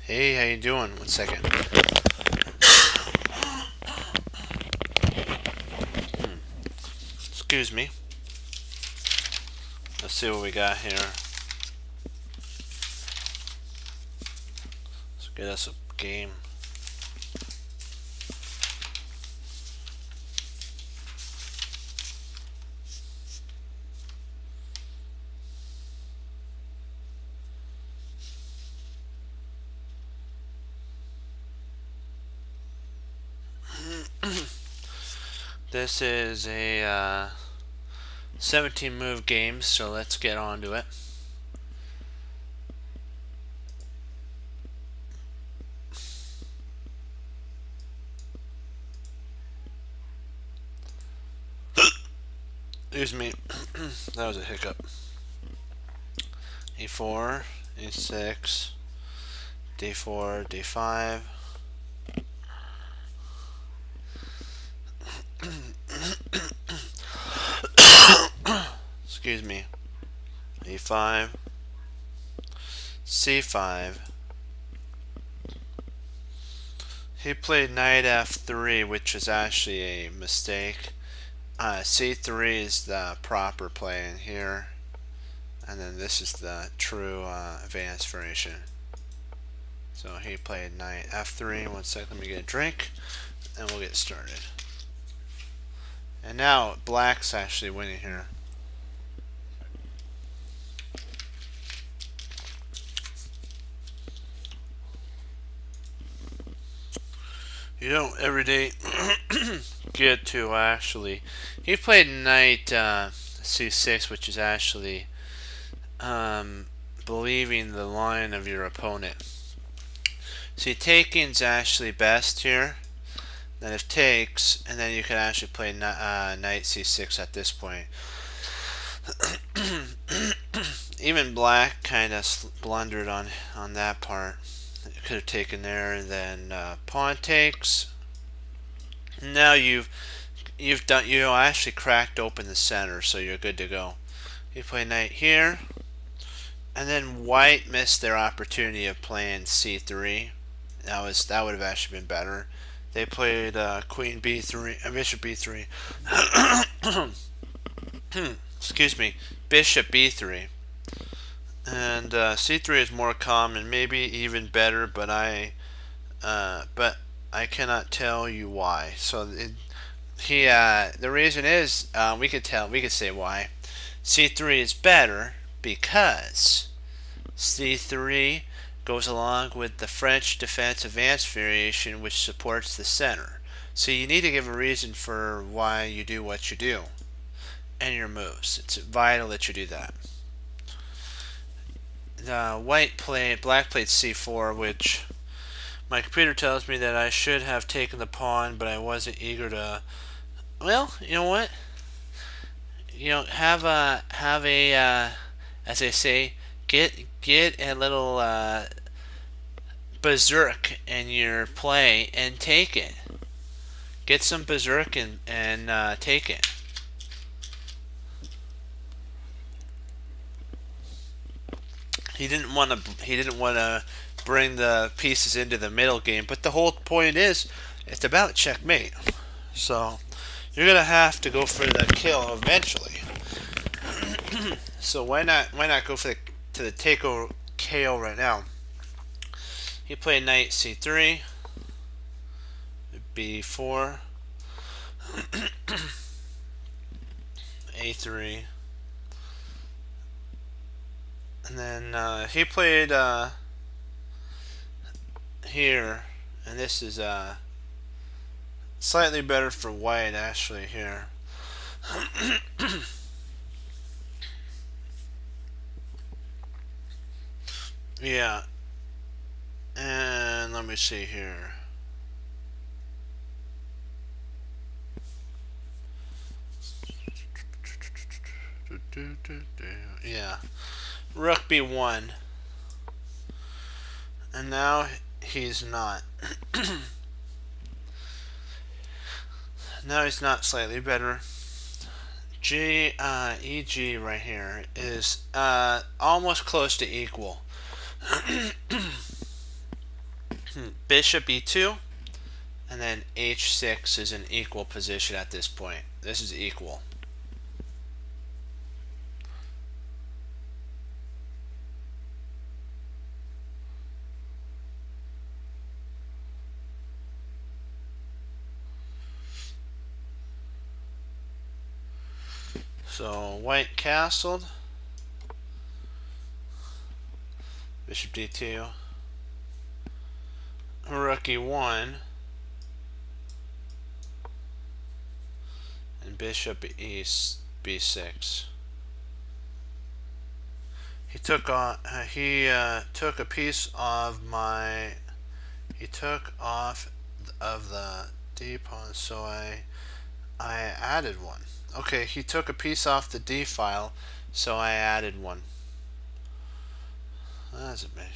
Hey, how you doing? One second. Excuse me. Let's see what we got here. Let's get us a game. This is a 17 move game, so let's get on to it. Excuse me. That was a hiccup. E4, E6, D4, D5. Excuse me. E5, C5. He played knight F3, which is actually a mistake. C3 is the proper play in here, and then this is the true advanced variation. So he played knight F3. One second, let me get a drink, and we'll get started. And now black's actually winning here. You don't every day get to actually. He played knight C6, which is actually believing the line of your opponent. See, taking's actually best here. Then if takes, and then you can actually play knight C6 at this point. Even black kind of blundered on that part. Could have taken there, and then pawn takes. Now you actually cracked open the center, so you're good to go. You play knight here, and then white missed their opportunity of playing C3. That would have actually been better. They played queen B3, bishop B3. Excuse me, bishop B3. And C3 is more common, maybe even better, but I cannot tell you why. So the reason is we could say why. C3 is better because C3 goes along with the French defense advanced variation, which supports the center. So you need to give a reason for why you do what you do and your moves. It's vital that you do that. Black played C4, which my computer tells me that I should have taken the pawn, but I wasn't eager to. Well, you know what? Have a as they say, get a little berserk in your play and take it. Get some berserk and take it. He didn't want to bring the pieces into the middle game, but the whole point is it's about checkmate. So you're gonna have to go for the kill eventually. So why not go for the take KO right now? He played knight C3, B4, A3, and then he played here, and this is slightly better for white actually here. Yeah, and let me see here. Yeah, rook B1, and now he's not. Now he's not slightly better. EG right here is almost close to equal. bishop e2, and then h6 is an equal position at this point. This is equal. So white castled, bishop d2, rook e1, and bishop e b6. He took a piece of my off of the d pawn, so I added one. Okay, he took a piece off the d file, so I added one. That's amazing.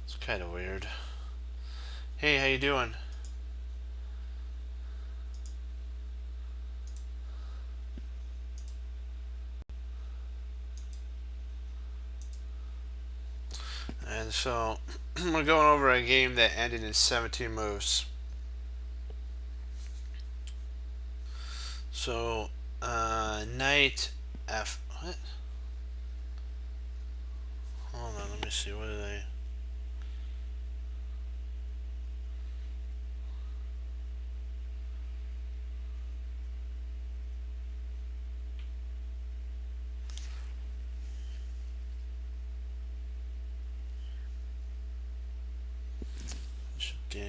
It's kind of weird. Hey, how you doing? And so we're going over a game that ended in 17 moves. So knight f. What? Hold on, let me see. What did I?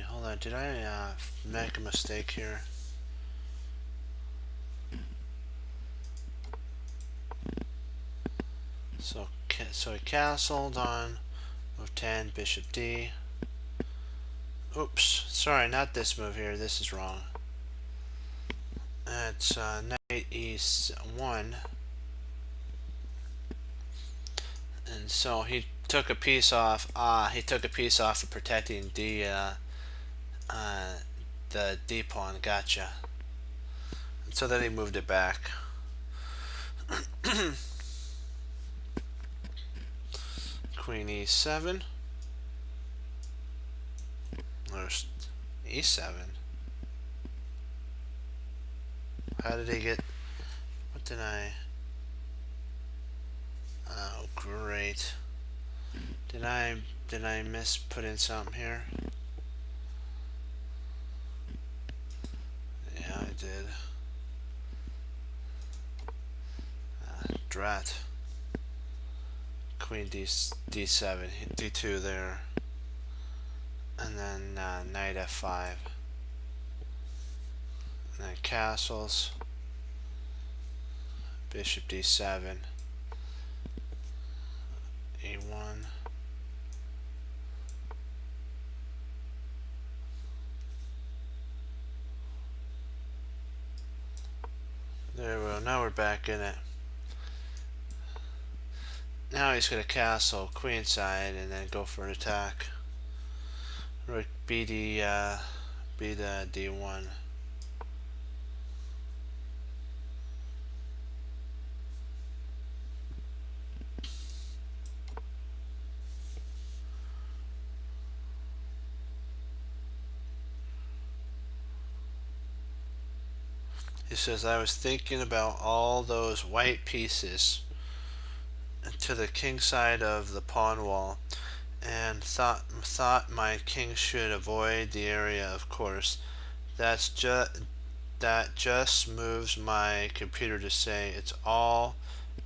Hold on. Did I make a mistake here? So he castled on move 10, bishop d. Oops, sorry, not this move here. This is wrong. It's knight e1, and so he took a piece off. He took a piece off of protecting the d pawn. Gotcha. And so then he moved it back. Queen e7. There's e7. How did he get? What did I? Oh, great. Did I miss put in something here? Yeah, I did. Drat. Queen d7, d2 there, and then knight f5, and then castles, bishop d7, e1, there we go. Now we're back in it. Now he's going to castle queenside and then go for an attack. Rook b the d1. He says, I was thinking about all those white pieces to the king side of the pawn wall, and thought my king should avoid the area. Of course, that just moves my computer to say it's all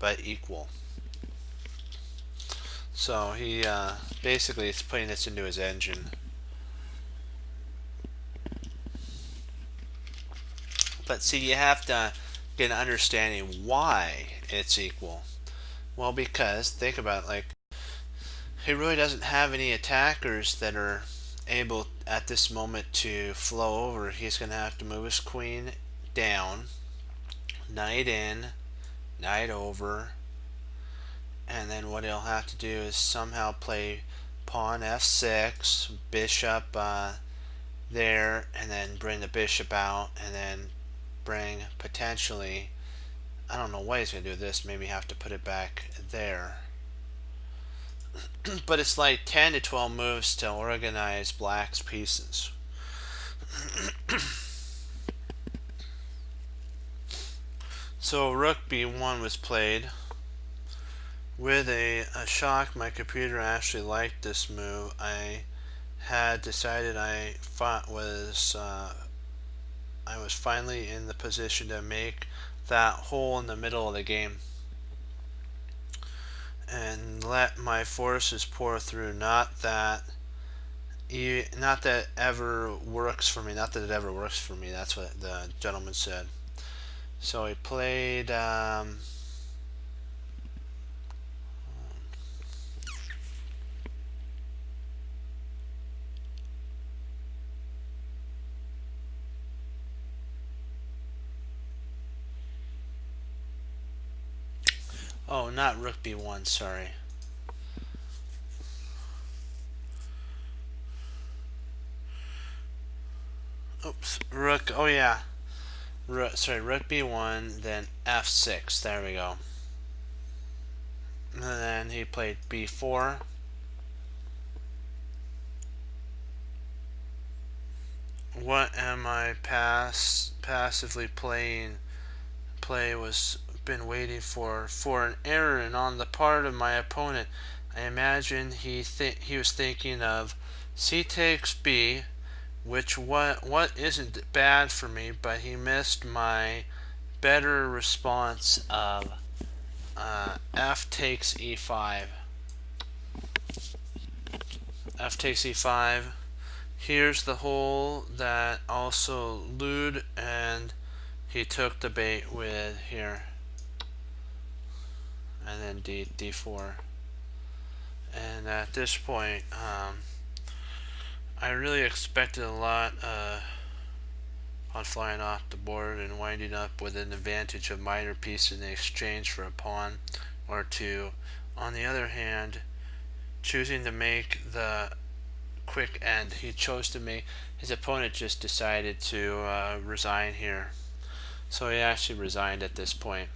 but equal. So he basically is putting this into his engine. But see, you have to get an understanding why it's equal. Well, because think about it, like, he really doesn't have any attackers that are able at this moment to flow over. He's going to have to move his queen down, knight in, knight over, and then what he'll have to do is somehow play pawn f6, bishop there, and then bring the bishop out, and then bring potentially, I don't know what he's going to do with this, maybe have to put it back there. but it's like 10 to 12 moves to organize black's pieces. So rook b1 was played. With a shock, my computer actually liked this move. I had decided I was finally in the position to make that hole in the middle of the game and let my forces pour through. Not that ever works for me. Not that it ever works for me. That's what the gentleman said. So he played. Oh, not rook b1. Sorry. Oops. Rook. Oh yeah. Rook b1. Then f6. There we go. And then he played b4. What am I passively playing? Play was been waiting for an error and on the part of my opponent. I imagine he was thinking of c takes b, which what isn't bad for me, but he missed my better response of f takes e5. F takes e5. Here's the hole that also lewd, and he took the bait with here. And then d4. And at this point, I really expected a lot on flying off the board and winding up with an advantage of minor pieces in exchange for a pawn or two. On the other hand, choosing to make the quick end, he chose to make. His opponent just decided to resign here, so he actually resigned at this point.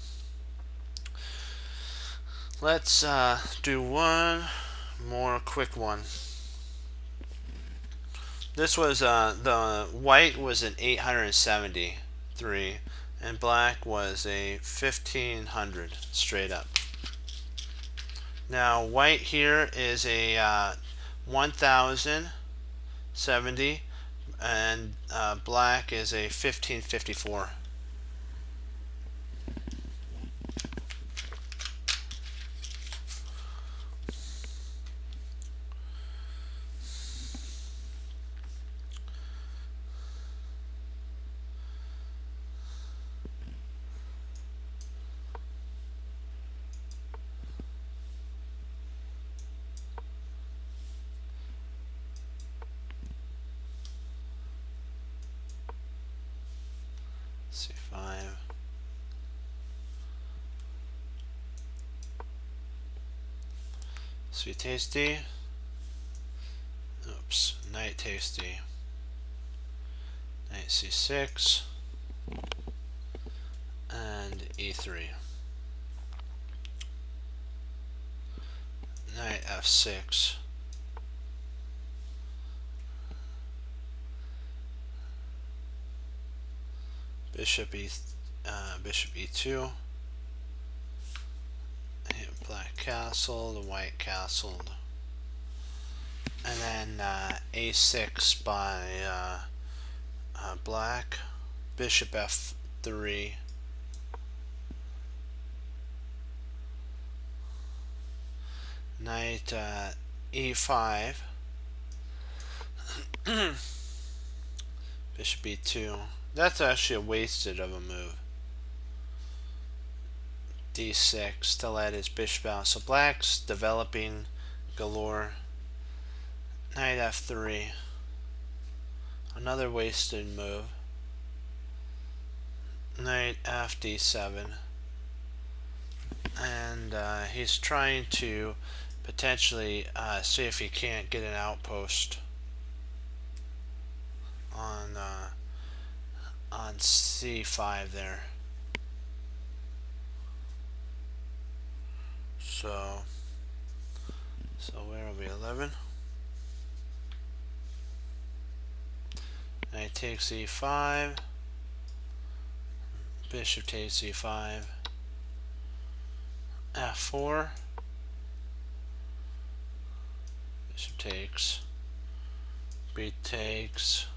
Let's do one more quick one. This was the white was an 873 and black was a 1500 straight up. Now white here is a 1070 and black is a 1554. C5. Sweet tasty. Oops. Knight tasty. Knight c6 and e3. Knight f6. Bishop e2. Black castle, the white castled, and then a6 by black. Bishop f3. Knight e5. Bishop e2. That's actually a wasted of a move. d6 to let his bishop out. So black's developing galore. Knight f3. Another wasted move. Knight f d7. And he's trying to potentially see if he can't get an outpost on c5 there. So where are we? 11. Knight takes e5. Bishop takes e5. f4. Bishop takes. B takes.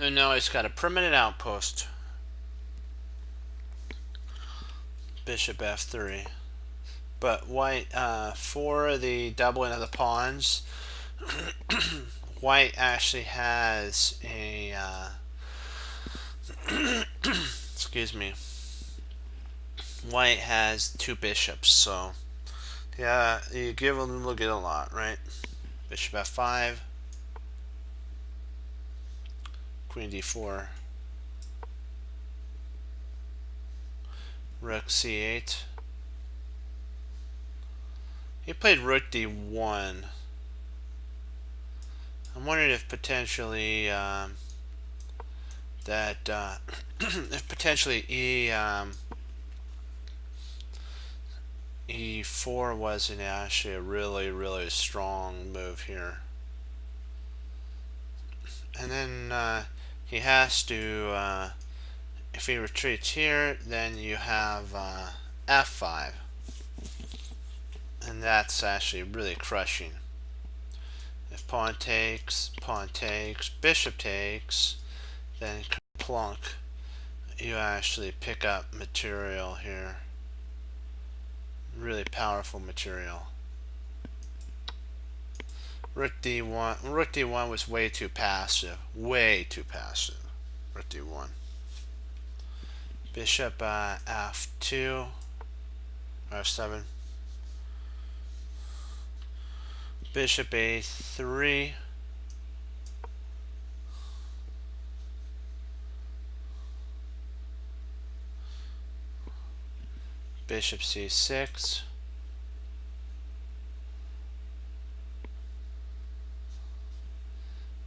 And now he's got a permanent outpost. Bishop f3. But white, for the doubling of the pawns, white actually has a, excuse me, white has two bishops, so yeah, you give a little, get a lot, right? Bishop f5, queen d4, rook c8. He played rook d1. I'm wondering if potentially if potentially e4 wasn't actually a really strong move here. And then he has to, if he retreats here, then you have f5. And that's actually really crushing. If pawn takes, bishop takes, then plunk, you actually pick up material here. Really powerful material. Rook d1 was way too passive. Way too passive. Rook d1. Bishop f2, f7. Bishop a3. Bishop c6.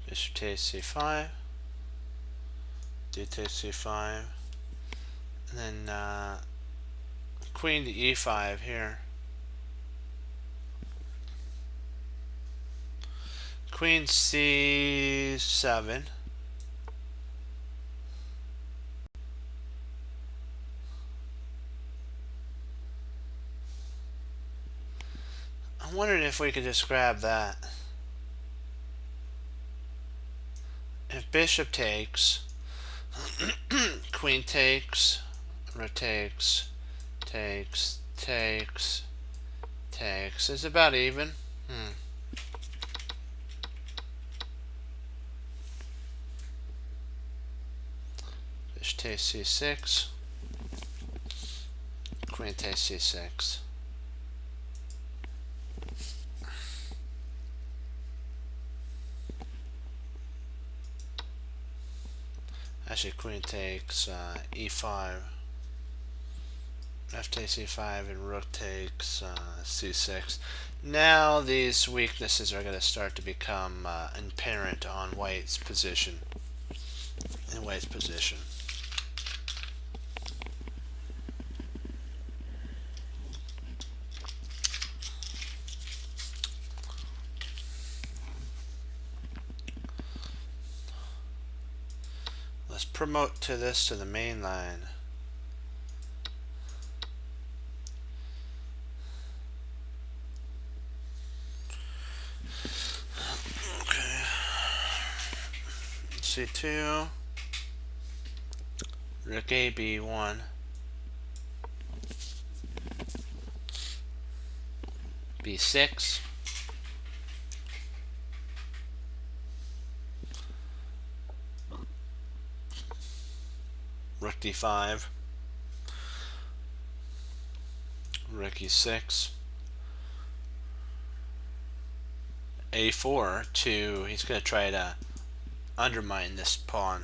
Bishop takes c5. D takes c5. And then queen to e5 here. Queen c7. I'm wondering if we could just grab that. If bishop takes, queen takes, rook takes, takes, it's about even. Bishop takes c6, queen takes c6. Actually, queen takes e5, f takes e5, and rook takes c6. Now these weaknesses are going to start to become apparent on white's position. In white's position. Let's promote to the main line. Okay. C2. Rook A B1. B6. Rook D5. Rook E6. A4 to, he's going to try to undermine this pawn.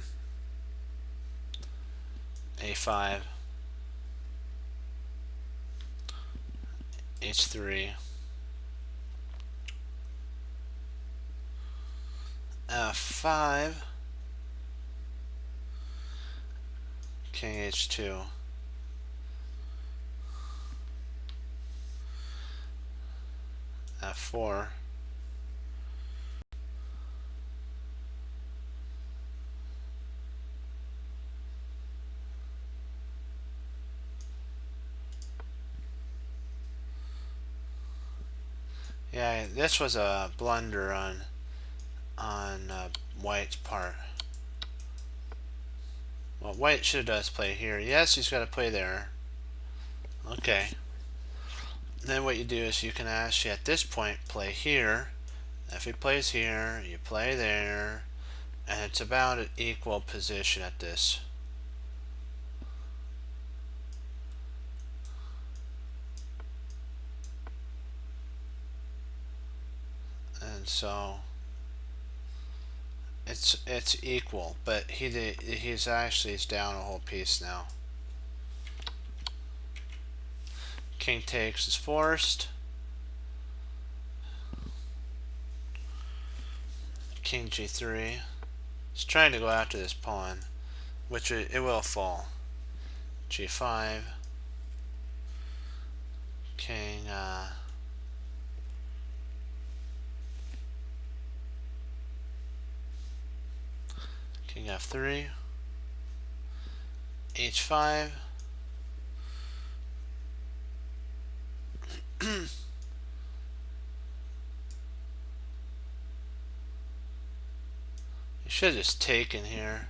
A5. H3. F5. King H2. F4. Yeah, this was a blunder on White's part. Well, White should have does play here. Yes, he's got to play there. Okay. Then what you do is you can actually at this point play here. If he plays here, you play there, and it's about an equal position at this. And so it's equal, but he's actually down a whole piece now. King takes is forced. King g3. He's trying to go after this pawn, which it will fall. G5. King King f3. H5. You should have just taken here.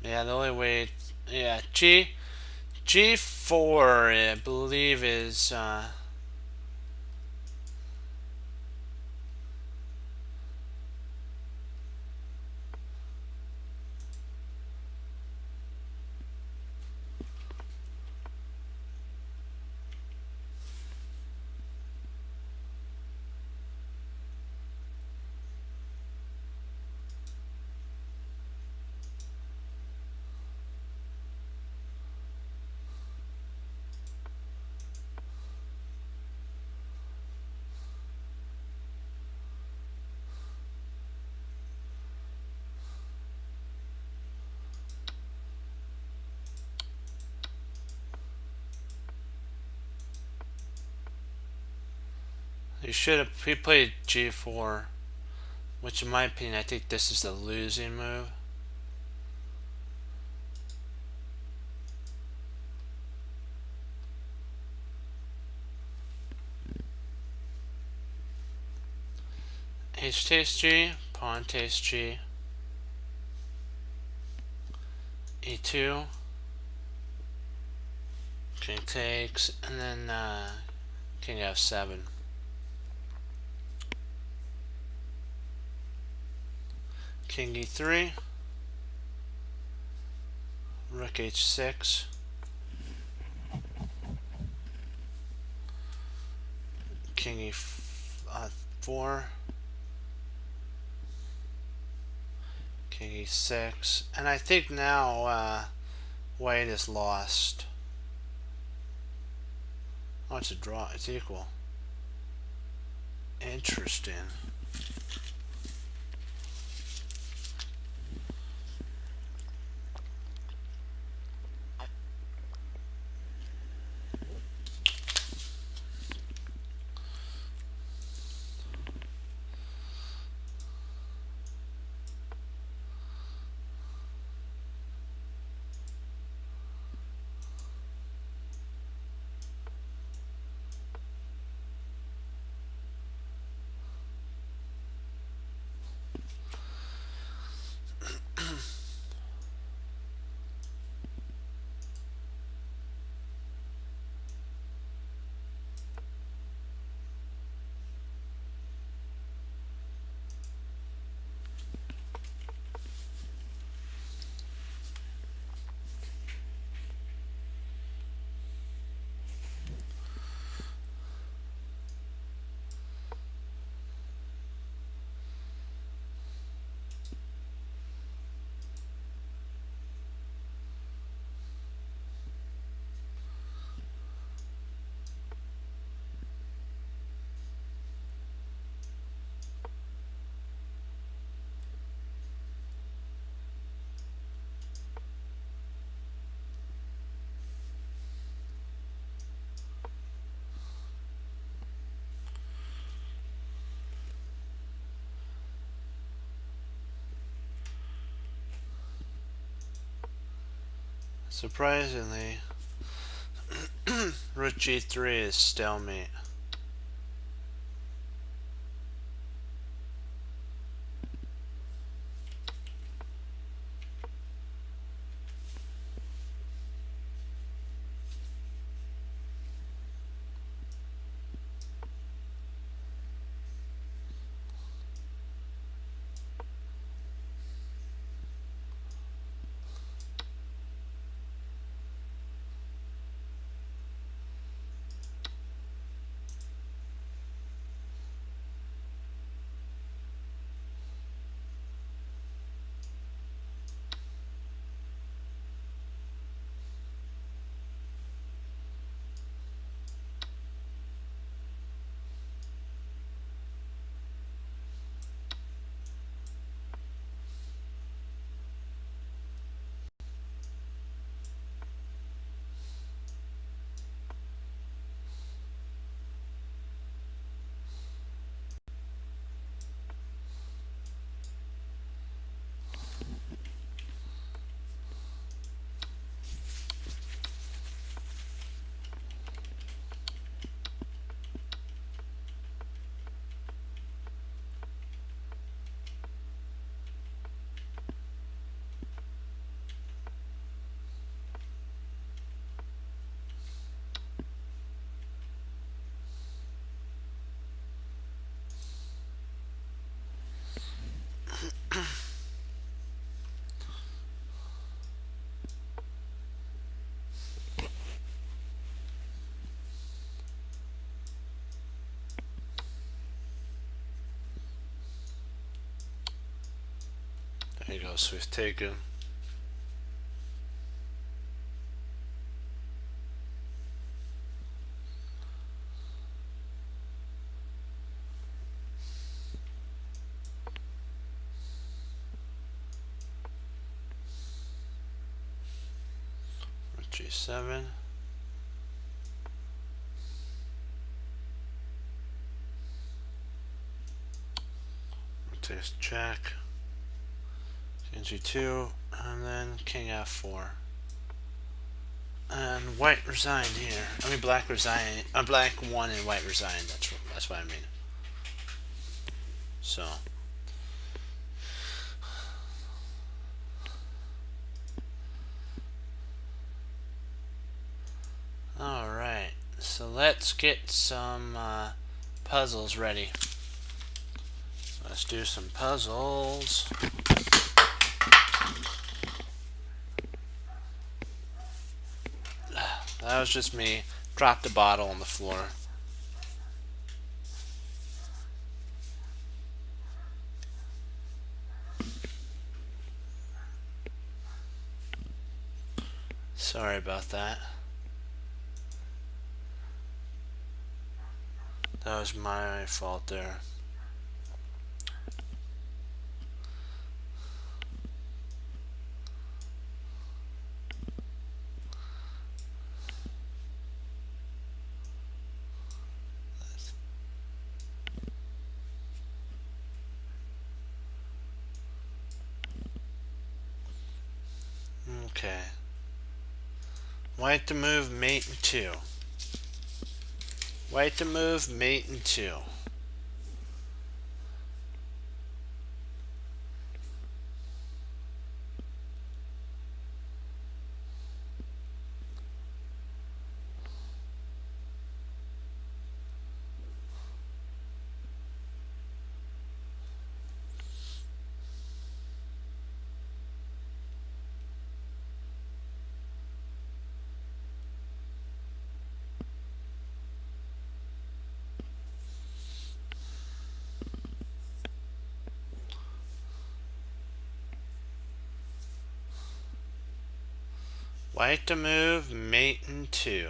Yeah, the only way, yeah, G4, I believe is, he played G4, which in my opinion, I think this is the losing move. H takes G, pawn takes G, E2, King takes, and then King F7. King E3, Rook H6, King E4, King E6, and I think now White is lost. Oh, it's a draw. It's equal. Interesting. Surprisingly, rook g3 is stalemate. There you go, so we've taken. Rook g7. Rook takes check. King g2, and then king f4. And white resigned here. I mean, black resigned. Black won and white resigned. That's what I mean. So. Alright, so let's get some puzzles ready. Let's do some puzzles. That was just me. Dropped a bottle on the floor. Sorry about that. That was my fault there. Okay. White to move, mate in 2. White to move, mate in 2. White to move, mate in 2.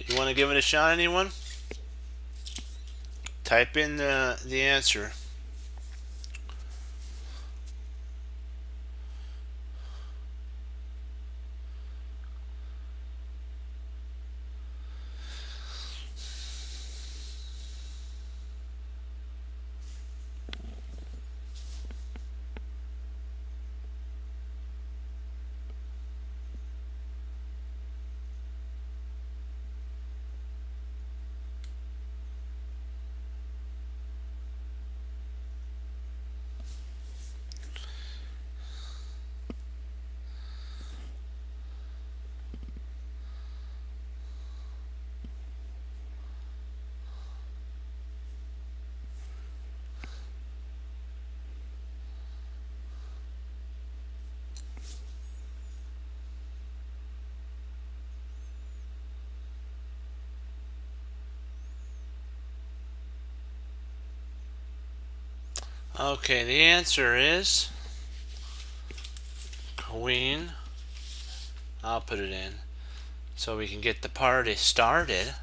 You want to give it a shot, anyone? Type in the answer. Okay, the answer is queen. I'll put it in so we can get the party started.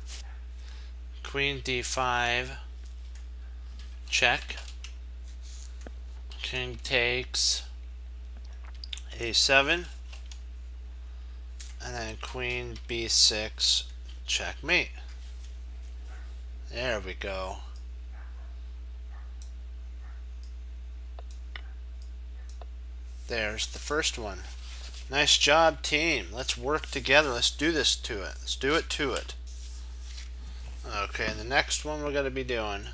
Queen d5, check. King takes a7, and then queen b6, checkmate. There we go. There's the first one. Nice job, team. Let's work together. Let's do this to it. Let's do it to it. Okay, the next one we're going to be doing.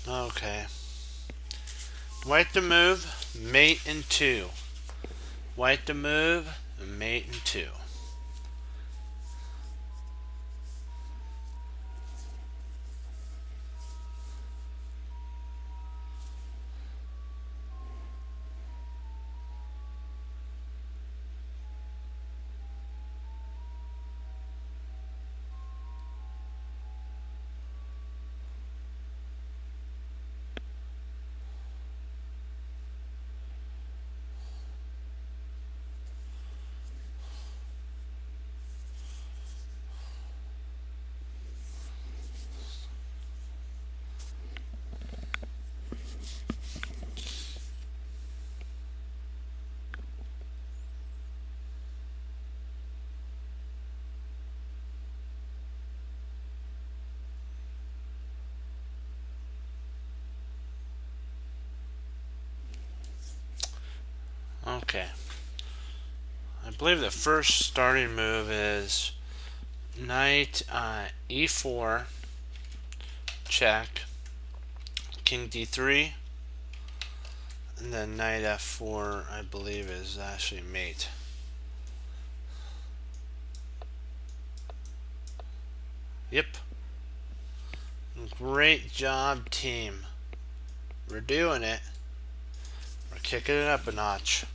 Okay. White to move, mate in 2. White to move, mate in 2. Okay. I believe the first starting move is knight e4, check, king d3, and then knight f4, I believe, is actually mate. Yep. Great job, team. We're doing it. We're kicking it up a notch.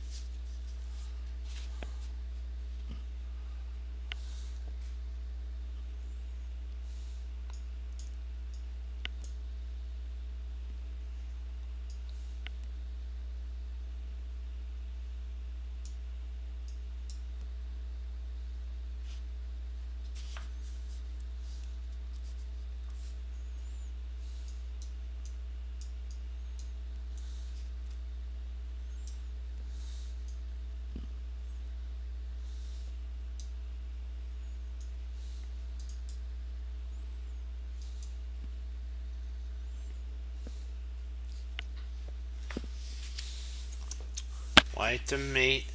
White to mate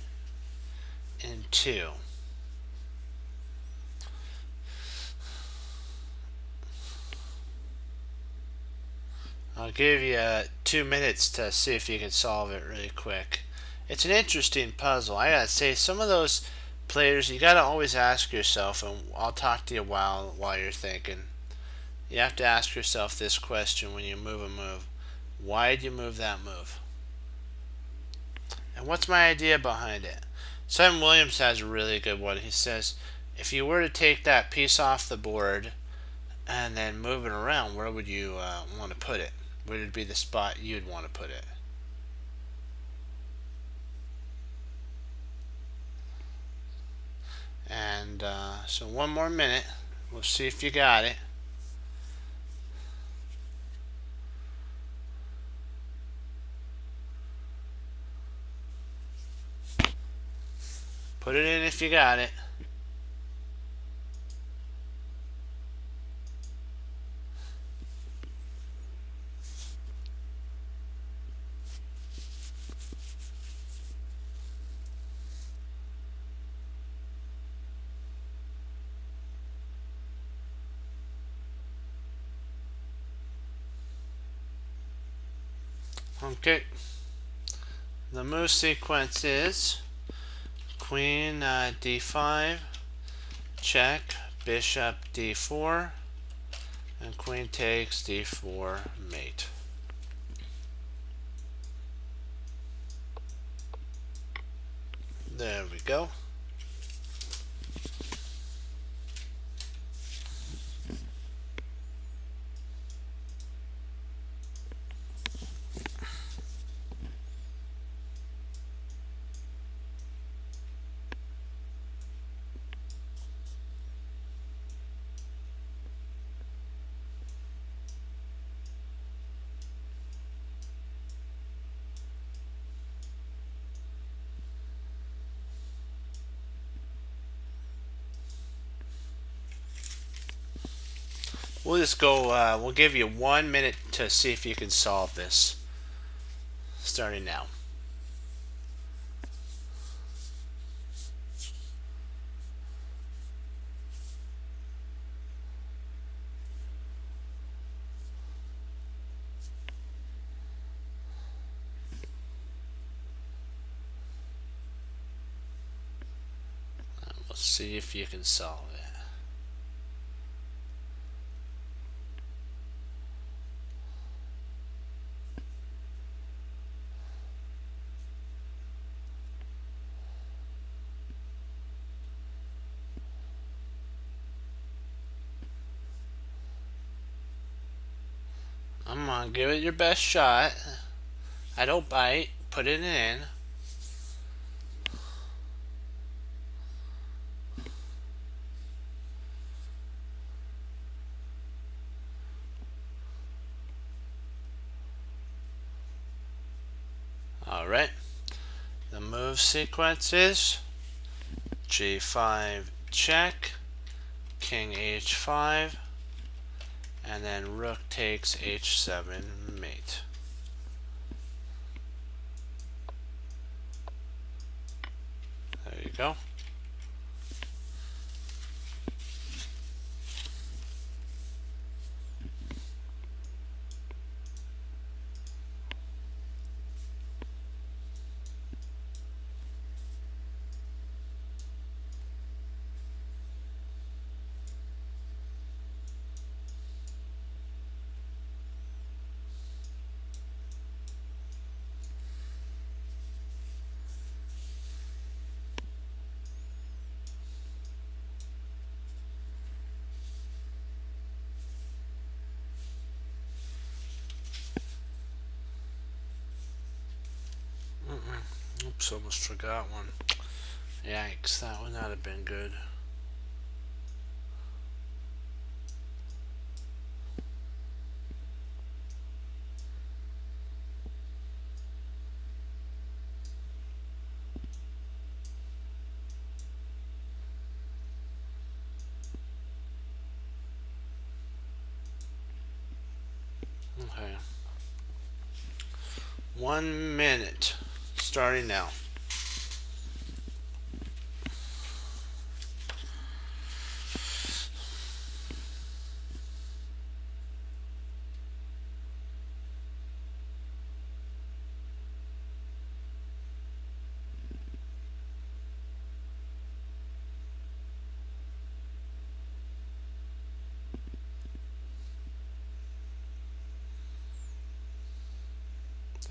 in 2. I'll give you 2 minutes to see if you can solve it really quick. It's an interesting puzzle. I gotta say, some of those players, you gotta always ask yourself, and I'll talk to you while you're thinking. You have to ask yourself this question when you move a move. Why did you move that move? And what's my idea behind it? Simon Williams has a really good one. He says, if you were to take that piece off the board and then move it around, where would you want to put it? Where would be the spot you'd want to put it? And so one more minute. We'll see if you got it. Put it in if you got it. Okay. The move sequence is queen d5, check, bishop d4, and queen takes d4 mate. There we go. We'll just go, we'll give you 1 minute to see if you can solve this. Starting now. We'll see if you can solve it. Come on, give it your best shot. I don't bite. Put it in. Alright. The move sequence is g5 check, king h5, and then rook takes h7 mate. There you go. Oops, almost forgot one. Yikes, that would not have been good. Okay. 1 minute. Starting now.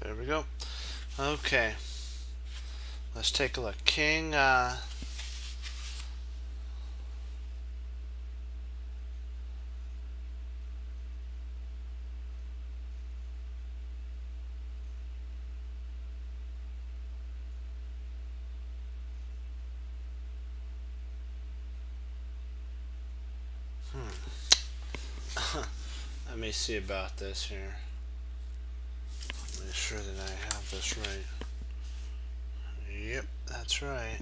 There we go. Okay. Let's take a look. King, let me see about this here. Make sure that I have this right. Yep, that's right.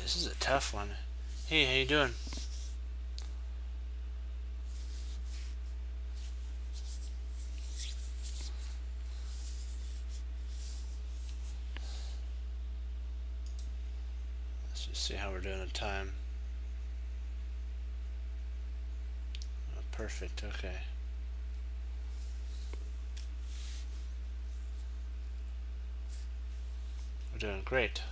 This is a tough one. Hey, how you doing? Let's just see how we're doing on time. Oh, perfect, okay. We're doing great.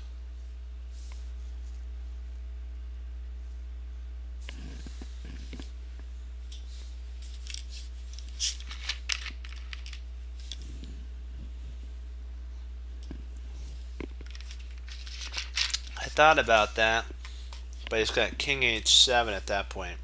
I thought about that, but he's got king h7 at that point.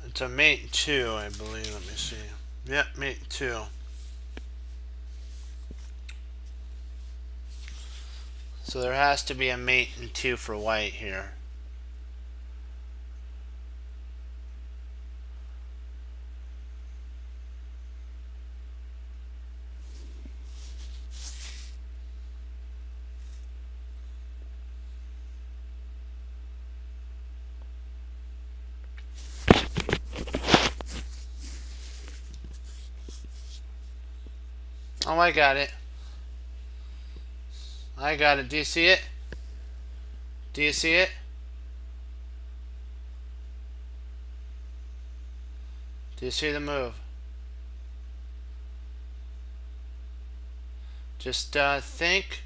It's a mate 2, I believe. Let me see. Yep, mate 2. So there has to be a mate in 2 for white here. Oh, I got it. I got it. Do you see it? Do you see it? Do you see the move? Just think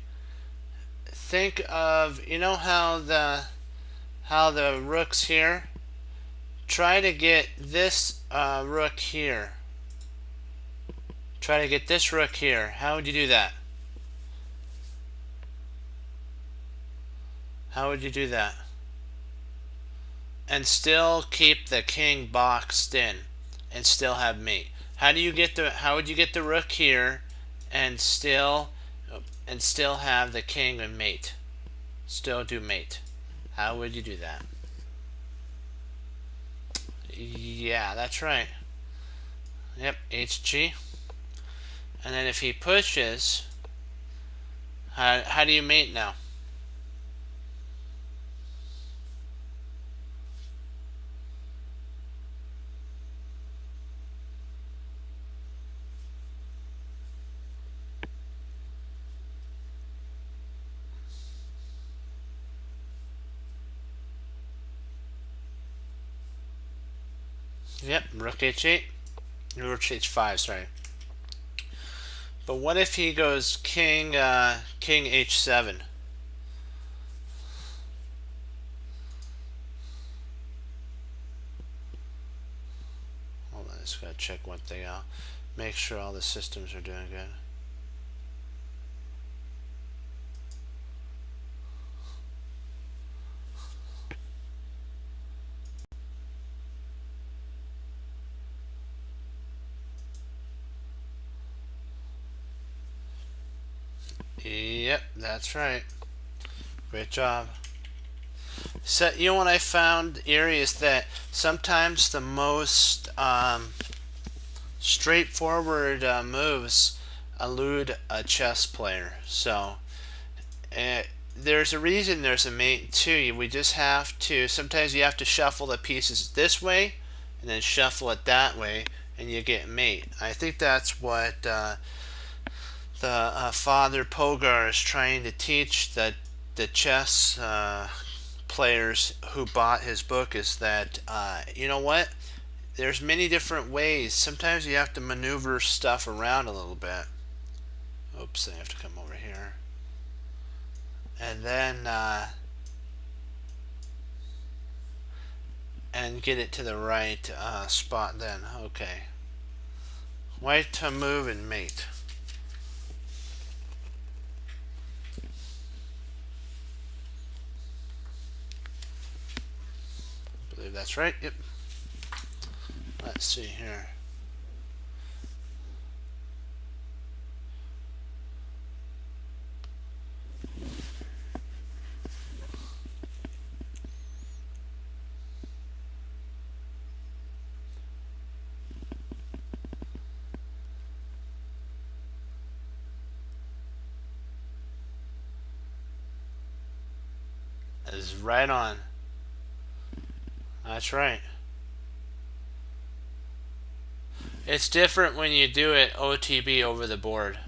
of, you know how the rook's here? Try to get this rook here. Try to get this rook here. How would you do that? How would you do that? And still keep the king boxed in and still have mate. How would you get the rook here and still have the king and mate? Still do mate. How would you do that? Yeah, that's right. Yep, HG. And then if he pushes, how do you mate now? Yep, rook h8. Rook h5, sorry. But what if he goes king h7? Hold on, I just gotta check one thing out. Make sure all the systems are doing good. Yep, that's right. Great job. So, you know what I found, Erie, is that sometimes the most straightforward moves elude a chess player. So, there's a reason there's a mate too. We just have to, sometimes you have to shuffle the pieces this way and then shuffle it that way and you get mate. I think that's what the Father Pogar is trying to teach the chess players who bought his book, is that you know what, there's many different ways. Sometimes you have to maneuver stuff around a little bit. Oops, I have to come over here and then and get it to the right spot then. Okay, white to move and mate. I believe that's right. Yep. Let's see here. Is right on. That's right. It's different when you do it OTB over the board.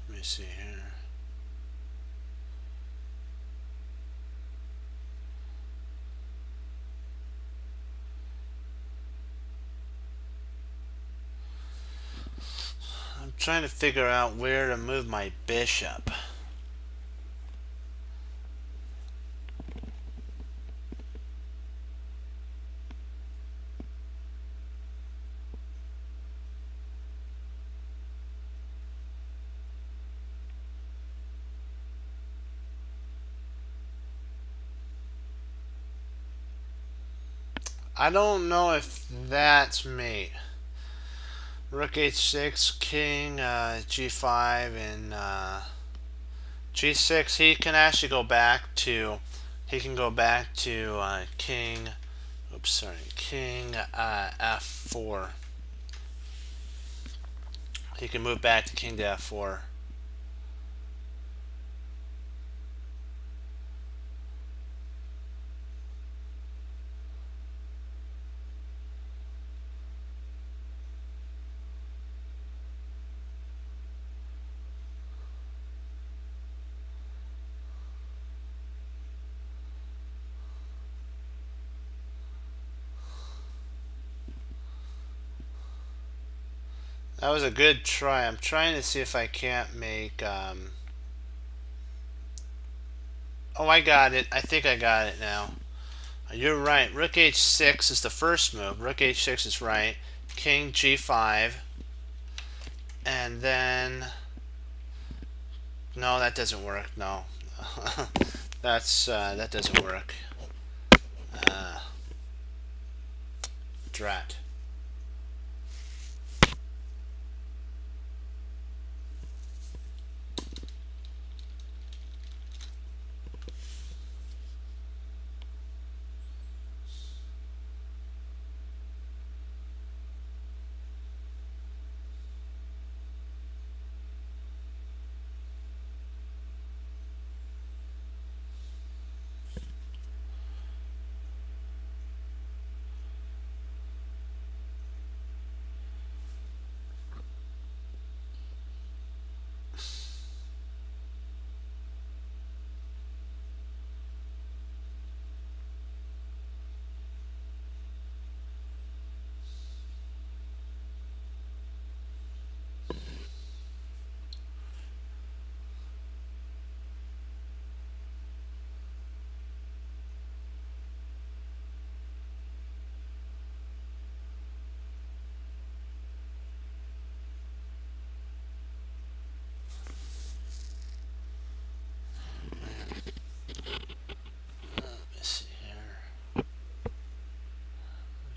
Let me see here. I'm trying to figure out where to move my bishop. I don't know if that's mate. Rook h6, king g5, and g6. He can actually go back to. He can go back to king. Oops, sorry, king f4. He can move back to king to f4. That was a good try. I'm trying to see if I can't make. Oh, I got it. I think I got it now. You're right. Rook h6 is the first move. Rook h6 is right. King g5. And then. No, that doesn't work. No. That doesn't work. Drat.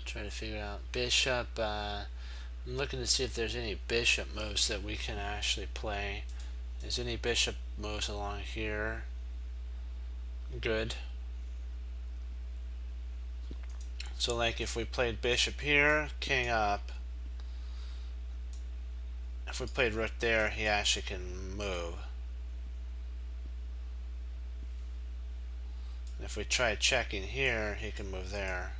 Trying to figure out bishop. I'm looking to see if there's any bishop moves that we can actually play. Is any bishop moves along here? Good. So like if we played bishop here, king up. If we played rook there, he actually can move. And if we try checking here, he can move there.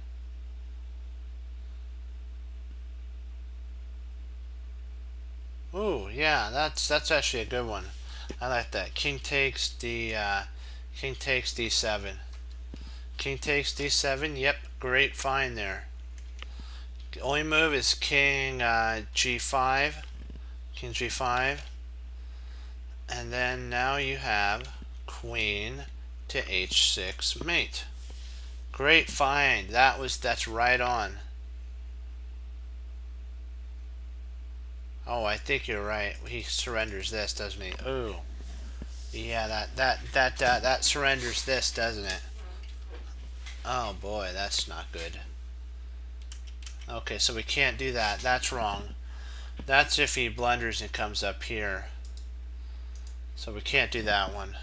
Ooh, yeah, that's actually a good one. I like that. King takes d7. King takes d7. Yep, great find there. The only move is king g5. King g5. And then now you have queen to h6 mate. Great find. That's right on. Oh, I think you're right. He surrenders this, doesn't he? Ooh. Yeah, that surrenders this, doesn't it? Oh boy, that's not good. Okay, so we can't do that. That's wrong. That's if he blunders and comes up here. So we can't do that one.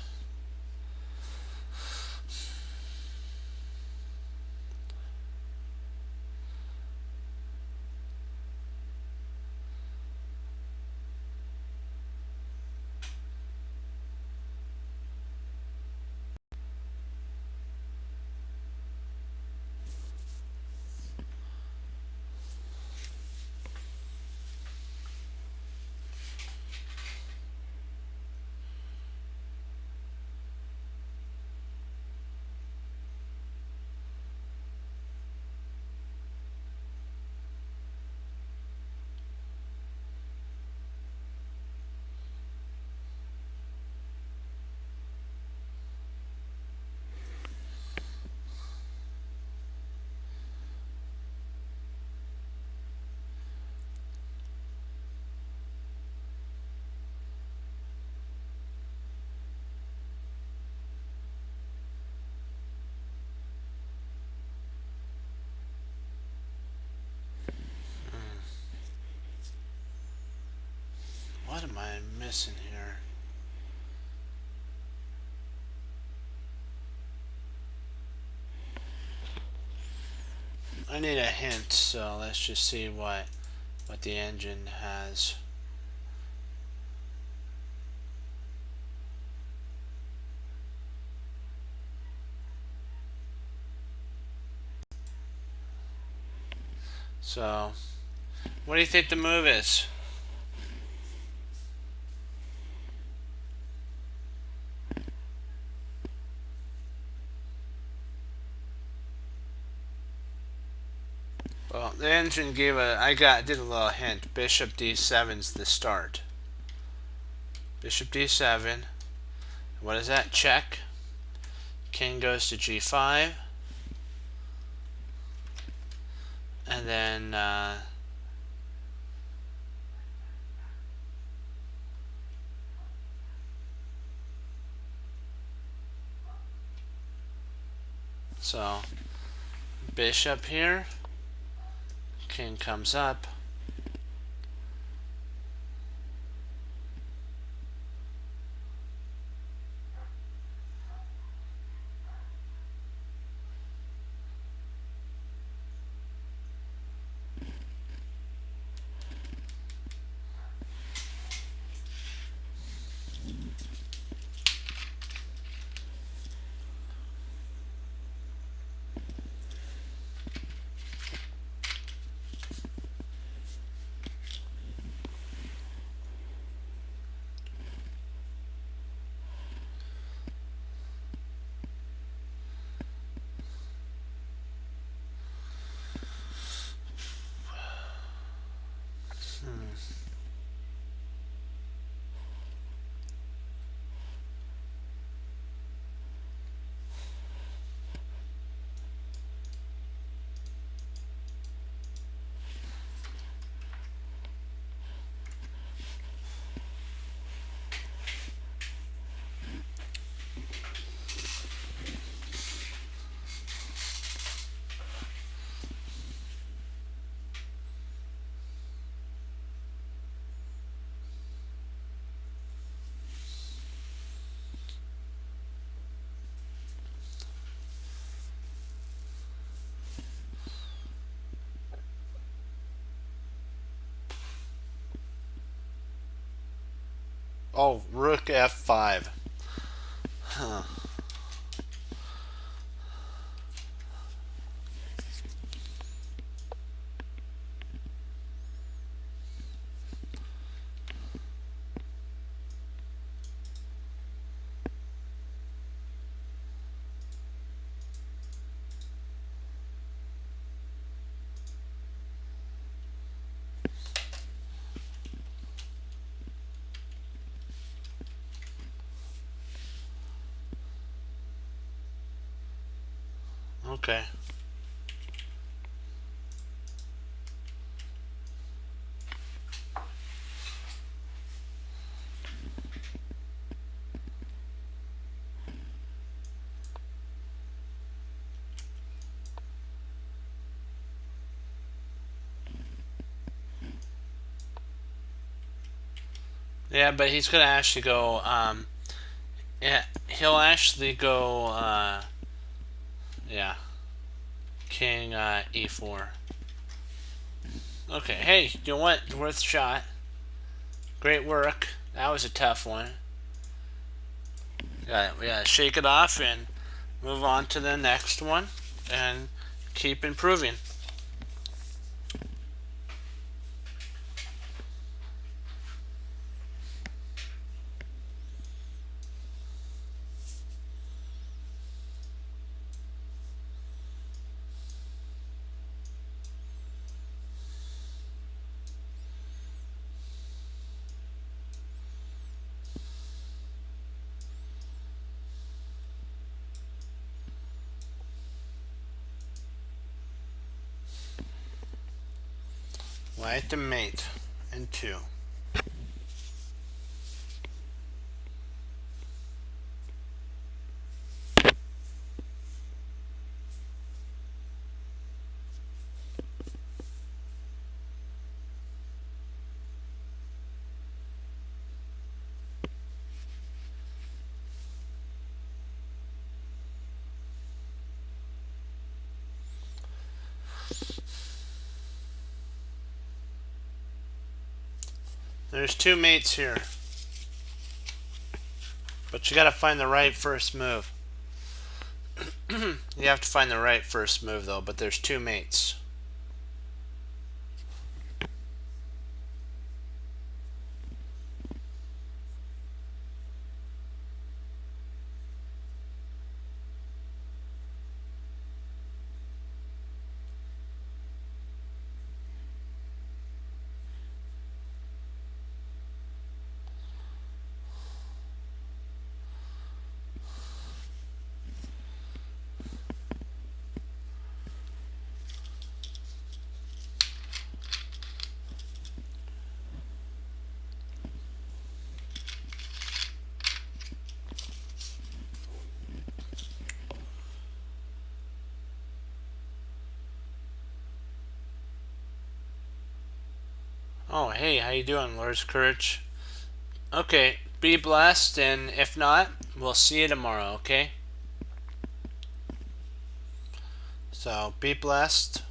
What am I missing here? I need a hint, so let's just see what the engine has. So, what do you think the move is? Well, the engine did a little hint. Bishop d7's the start. Bishop d7. What is that? Check. King goes to g5. And then so bishop here. King comes up. Oh, rook f5. Huh. Okay. Yeah, but he's gonna actually go. Yeah, he'll actually go. Yeah, King E4. Okay. Hey, you know what? Worth a shot. Great work. That was a tough one. We gotta shake it off and move on to the next one, and keep improving. White to mate and 2. There's 2 mates here, but you gotta find the right first move. You have to find the right first move though, but there's 2 mates. Oh, hey, how you doing, Lord's Courage? Okay, be blessed, and if not, we'll see you tomorrow, okay? So, be blessed.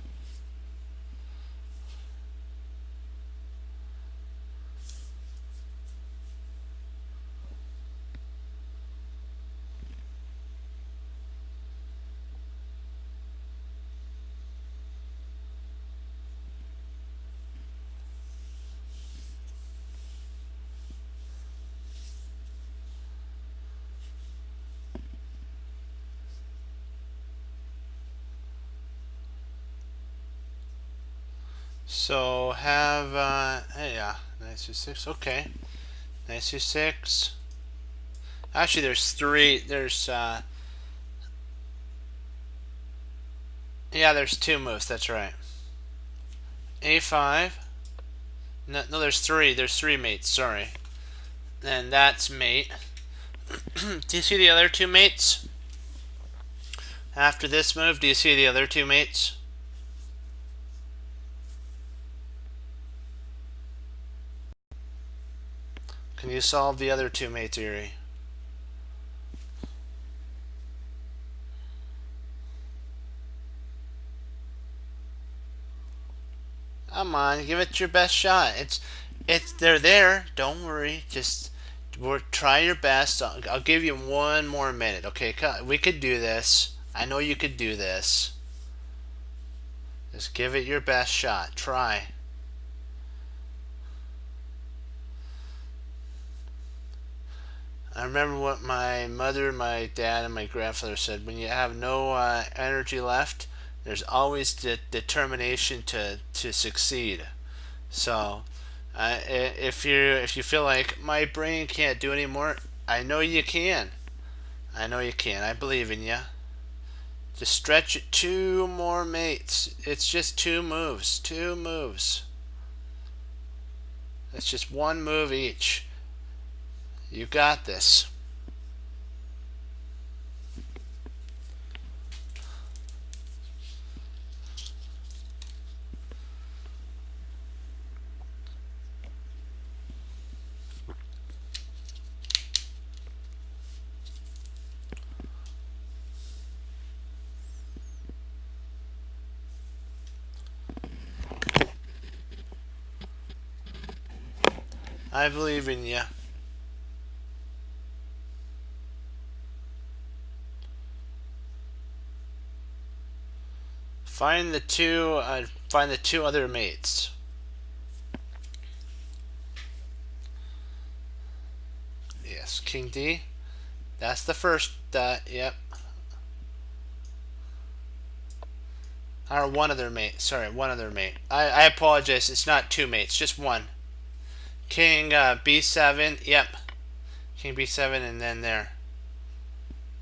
So, have, hey, yeah, knight c6, okay. Knight c6. Actually, there's 3, yeah, there's 2 moves, that's right. a5. No, there's 3 mates, sorry. And that's mate. Do you see the other 2 mates? After this move, do you see the other 2 mates? Can you solve the other 2 mates, Erie? Come on, give it your best shot. They're there. Don't worry. Just try your best. I'll give you 1 more minute. Okay, we could do this. I know you could do this. Just give it your best shot. Try. I remember what my mother, my dad, and my grandfather said. When you have no energy left, there's always determination to succeed. So, if you feel like my brain can't do anymore, I know you can. I know you can. I believe in you. Just stretch it 2 more mates. It's just 2 moves. 2 moves. It's just 1 move each. You got this. I believe in you. Find the two other mates. Yes, King D. That's the first. Yep. Or one other mate. Sorry, one other mate. I apologize. It's not 2 mates, just 1. King B7. Yep. King B7, and then there.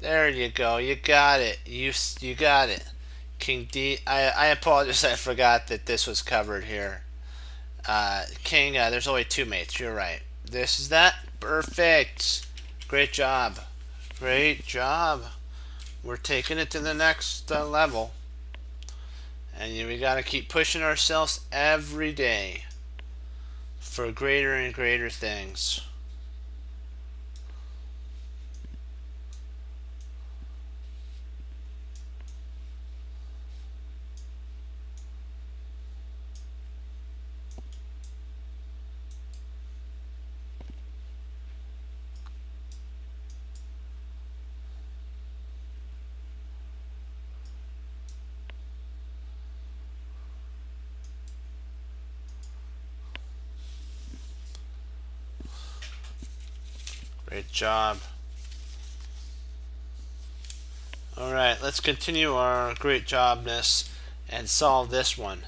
There you go. You got it. You got it. King D. I apologize. I forgot that this was covered here. King. There's only 2 mates. You're right. This is that. Perfect. Great job. Great job. We're taking it to the next level. And we got to keep pushing ourselves every day for greater and greater things. Great job. Alright, let's continue our great jobness and solve this one.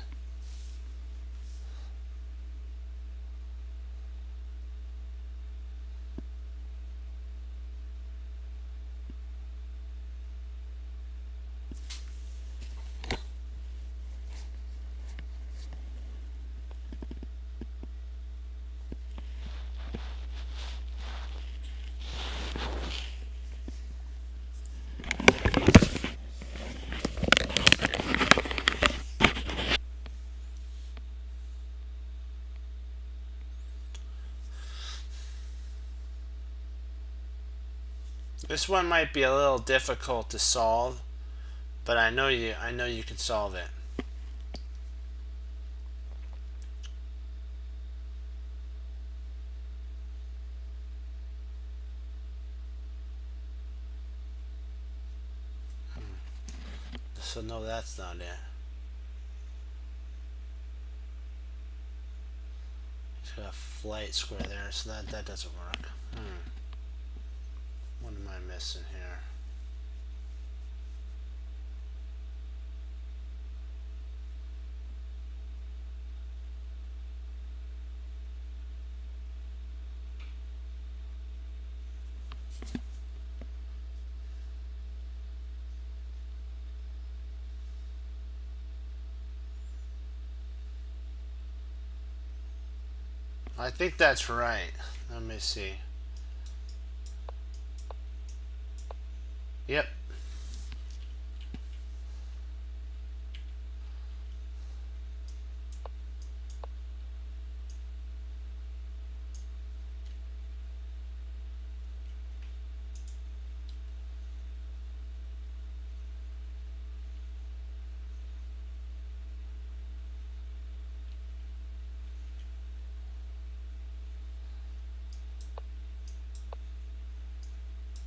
This one might be a little difficult to solve, but I know you can solve it. So no, that's not it. It's got a flight square there, so that doesn't work. What am I missing here? I think that's right. Let me see. Yep.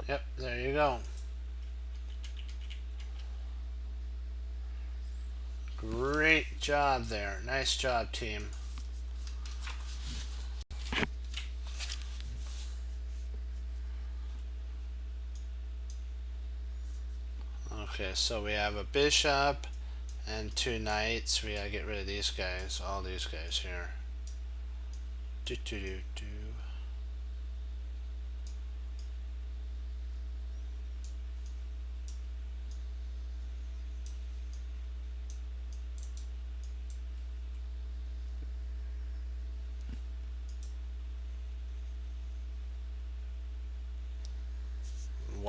Yep, there you go. Great job there. Nice job, team. Okay, so we have a bishop and 2 knights. We gotta get rid of these guys, all these guys here. Do do do do.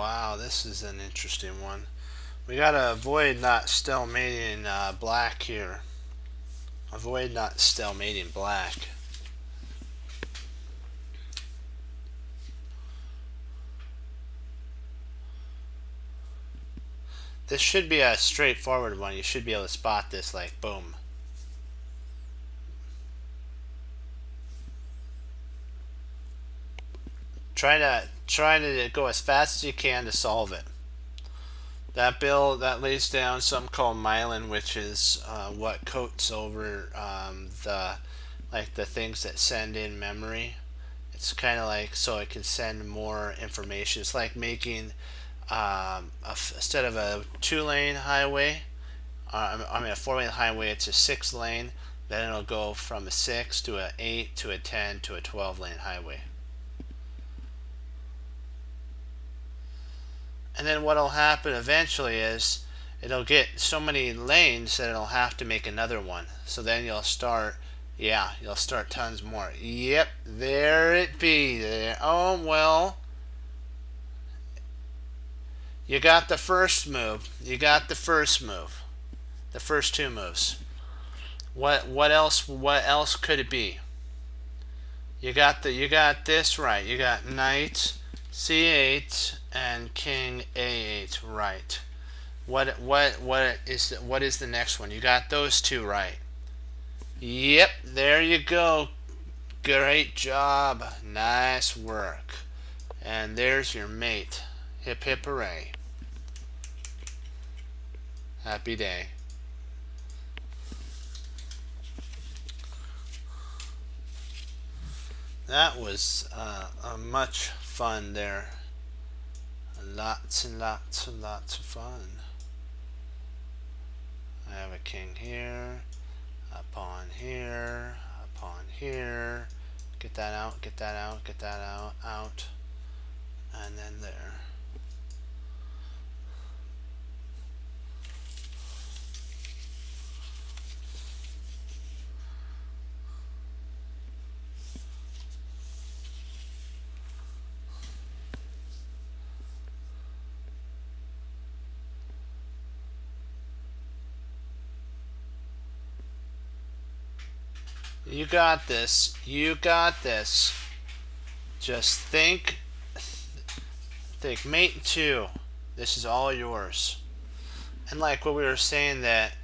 wow, this is an interesting one. We gotta avoid not stalemating black here. Avoid not stalemating black. This should be a straightforward one. You should be able to spot this like boom. Try to go as fast as you can to solve it. That bill that lays down something called myelin, which is what coats over the things that send in memory. It's kind of like so it can send more information. It's like making instead of a 2-lane highway, I mean a 4-lane highway, it's a 6-lane. Then it'll go from a 6 to a 8 to a 10 to a 12-lane highway. And then what'll happen eventually is it'll get so many lanes that it'll have to make another one. So then you'll start tons more. Yep, there it be there. Oh well. You got the first move. You got the first move. The first two moves. What else could it be? You got this right. You got knight c8 and king a8 right. What is the next one? You got those two right. Yep, there you go. Great job. Nice work. And there's your mate. Hip hip hooray. Happy day. That was a much fun there. Lots and lots and lots of fun. I have a king here, a pawn here, a pawn here. Get that out, get that out, get that out, and then there. You got this. You got this. Just think mate 2. This is all yours. And like what we were saying, that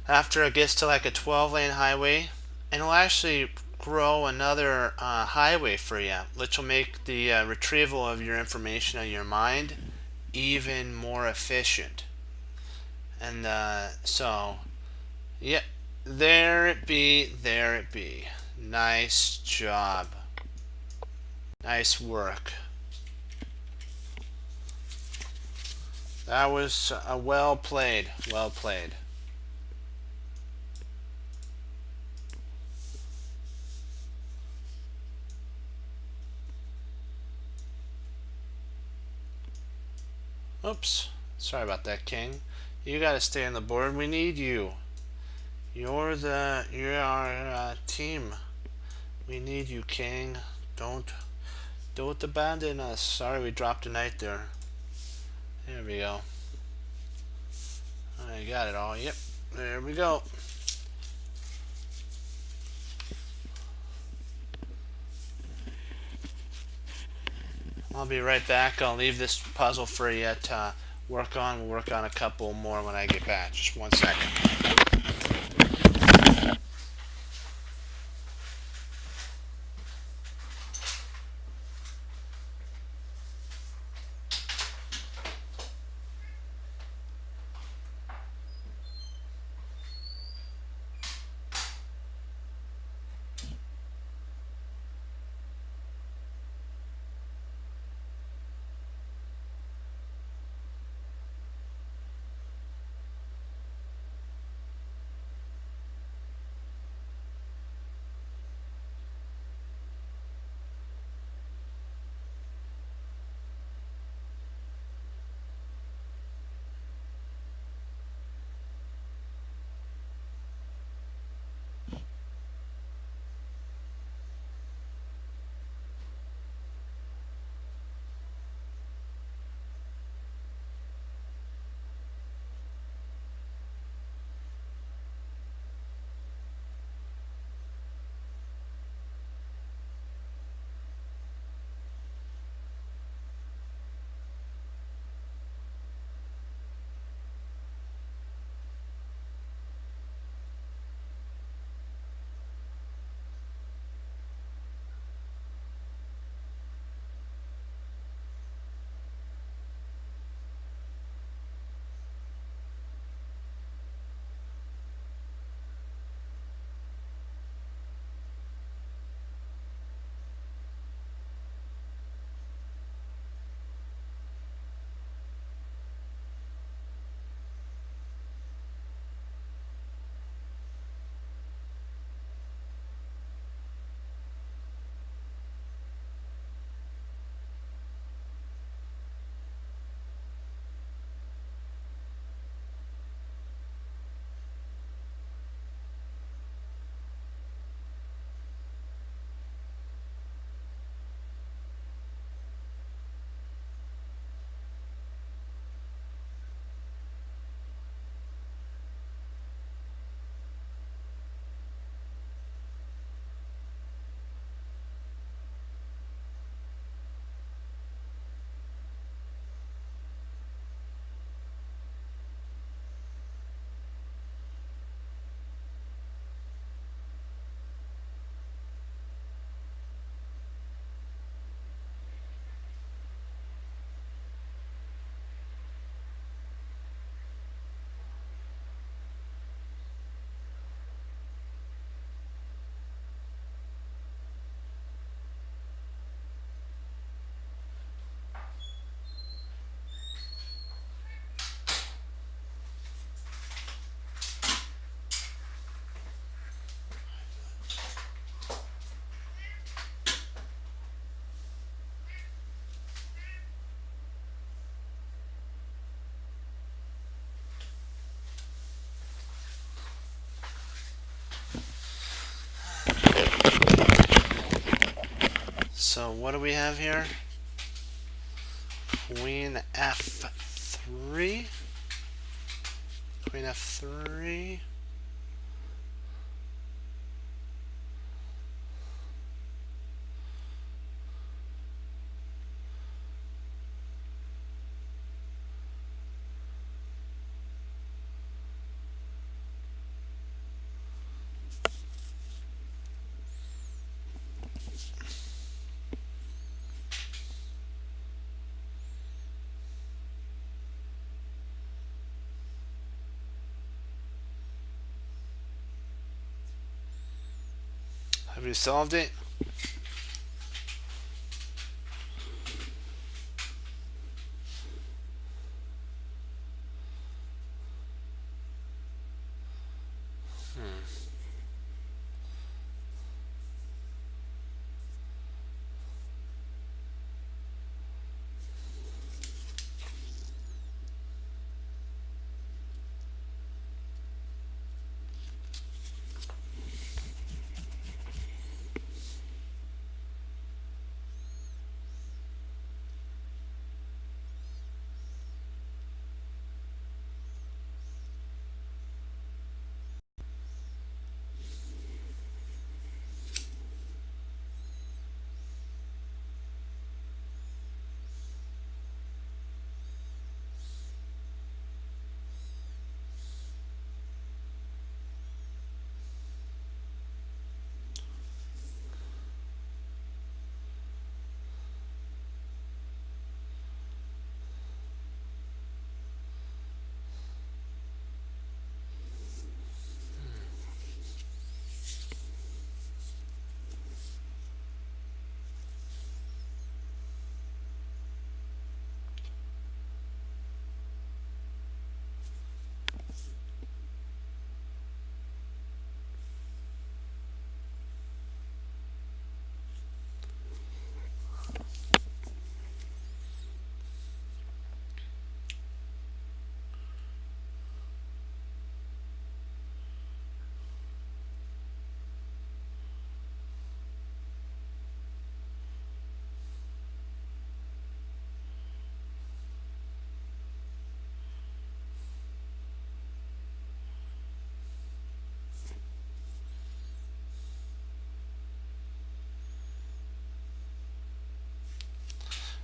after it gets to like a 12-lane highway, and it'll actually grow another highway for you, which will make the retrieval of your information on your mind even more efficient. And so, yeah, there it be, there it be. Nice job. Nice work. That was well played. Well played. Oops. Sorry about that, king. You gotta stay on the board. We need you. You're our team. We need you, king. Don't abandon us. Sorry we dropped a knight there. There we go. I got it all. Yep. There we go. I'll be right back. I'll leave this puzzle for you to work on. We'll work on a couple more when I get back. Just 1 second. So what do we have here? Queen f3. Queen f3. Have you solved it?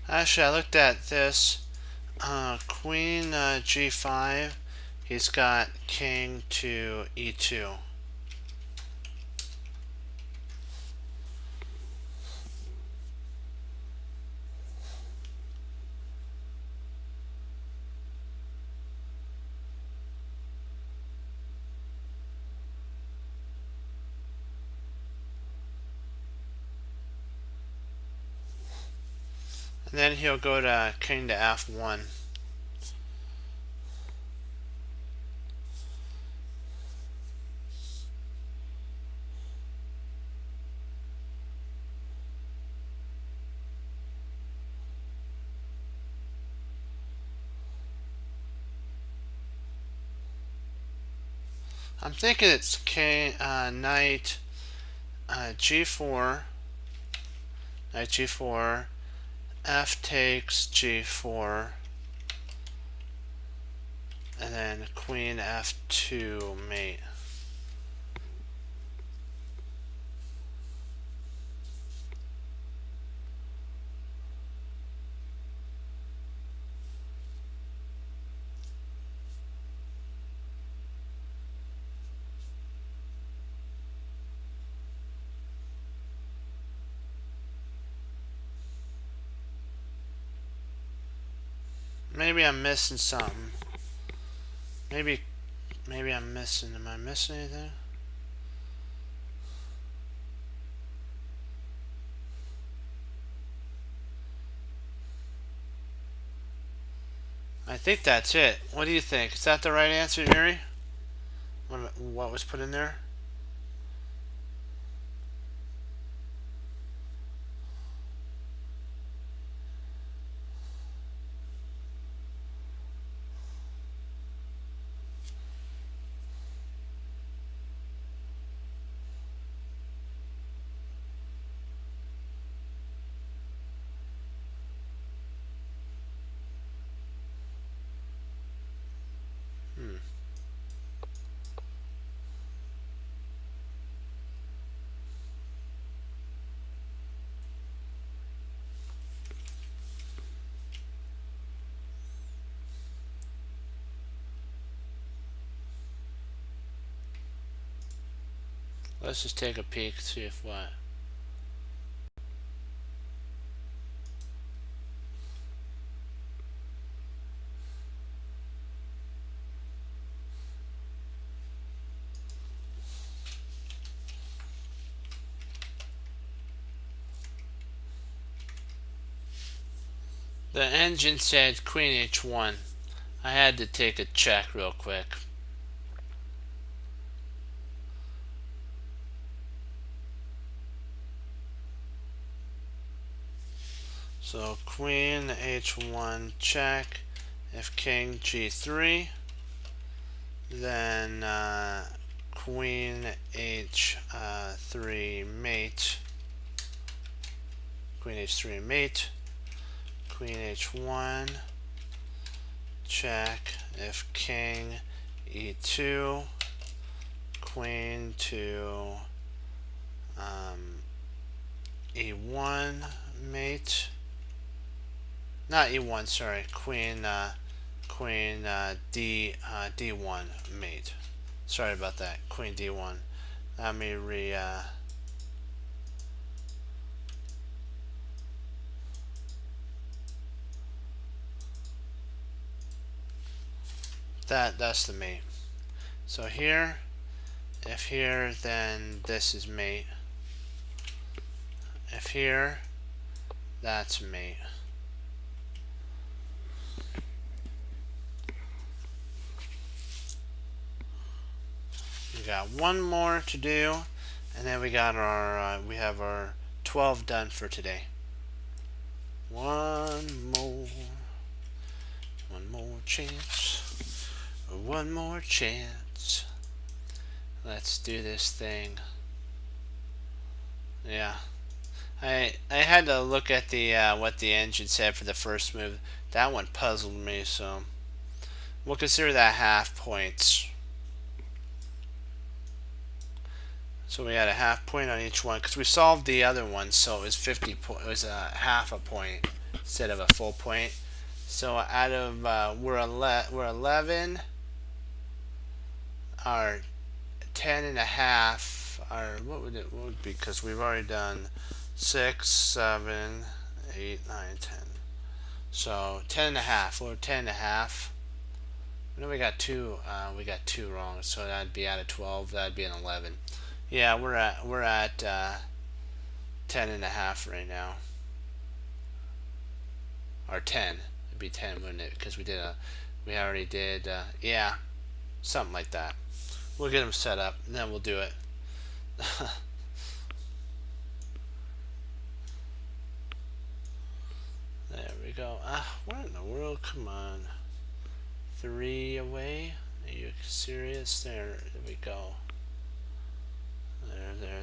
Actually, I looked at this. Queen g5. He's got king to e2. And then he'll go to king to f1. I'm thinking it's knight g4, knight g4, f takes g4, and then queen f2 mate. Maybe I'm missing something. Maybe I'm missing. Am I missing anything? I think that's it. What do you think? Is that the right answer, Yuri? What was put in there? Let's just take a peek, see if what. The engine said Queen H1. I had to take a check real quick. So Queen H1 check. If King G3, then Queen H3 mate. Queen H3 mate. Queen H1 check. If King E2, Queen to E1 mate. Not E1, sorry. Queen D1 mate. Sorry about that. Queen D1. Let me that's the mate. So here, if here, then this is mate. If here, that's mate. We got one more to do, and then we got our we have our 12 done for today. One more chance. One more chance. Let's do this thing. Yeah. I had to look at the what the engine said for the first move. That one puzzled me, so we'll consider that half points. So we had a half point on each one because we solved the other one, so it was 50 point. It was a half a point instead of a full point. So out of we're 11. Our 10 and a half. Our what would it be? Because we've already done 6, 7, 8, 9, 10. So 10 and a half. We're 10 and a half. No, we got two. We got two wrong. So that'd be out of 12. That'd be an 11. Yeah, we're at 10 and a half right now. Or 10. It'd be 10, wouldn't it? Because we already did. Yeah, something like that. We'll get them set up, and then we'll do it. There we go. What in the world? Come on. 3 away? Are you serious? There we go.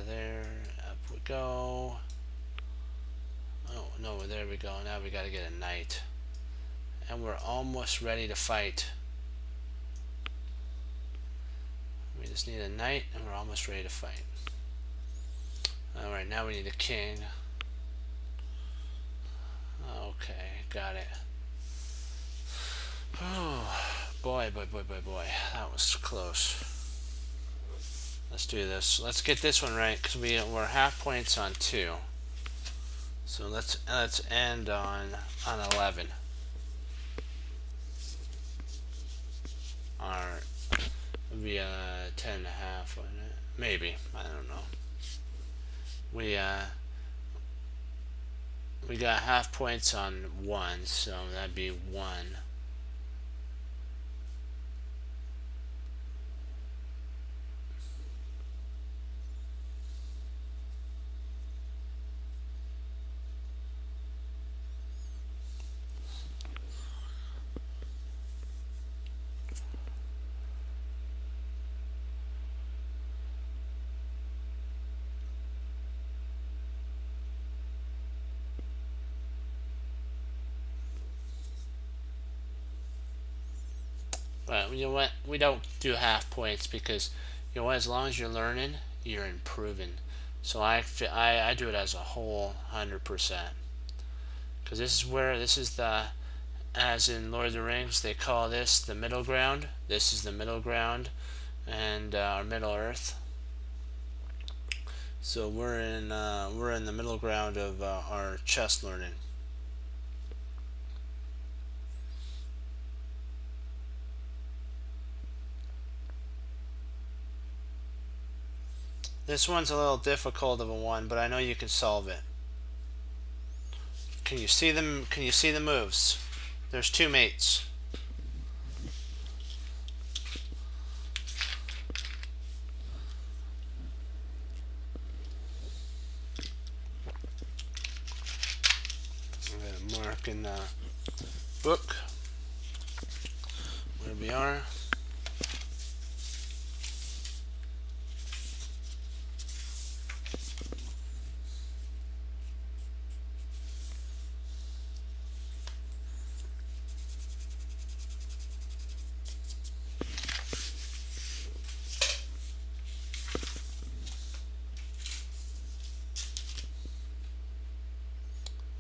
There. Up we go. Oh, no, there we go. Now we gotta get a knight. And we're almost ready to fight. We just need a knight, and we're almost ready to fight. Alright, now we need a king. Okay, got it. Oh, boy. That was close. Let's do this. Let's get this one right, because we're half points on 2. So let's end on 11. Alright. It'll be 10 and a half, wouldn't it? Maybe. I don't know. We got half points on 1, so that'd be 1. But you know what? We don't do half points because, you know what, as long as you're learning, you're improving. So I do it as a whole 100%. Because this is the, as in Lord of the Rings, they call this the middle ground. This is the middle ground, and our Middle Earth. So we're in the middle ground of our chess learning. This one's a little difficult of a one, but I know you can solve it. Can you see them? Can you see the moves? There's two mates. I'm gonna mark in the book where we are.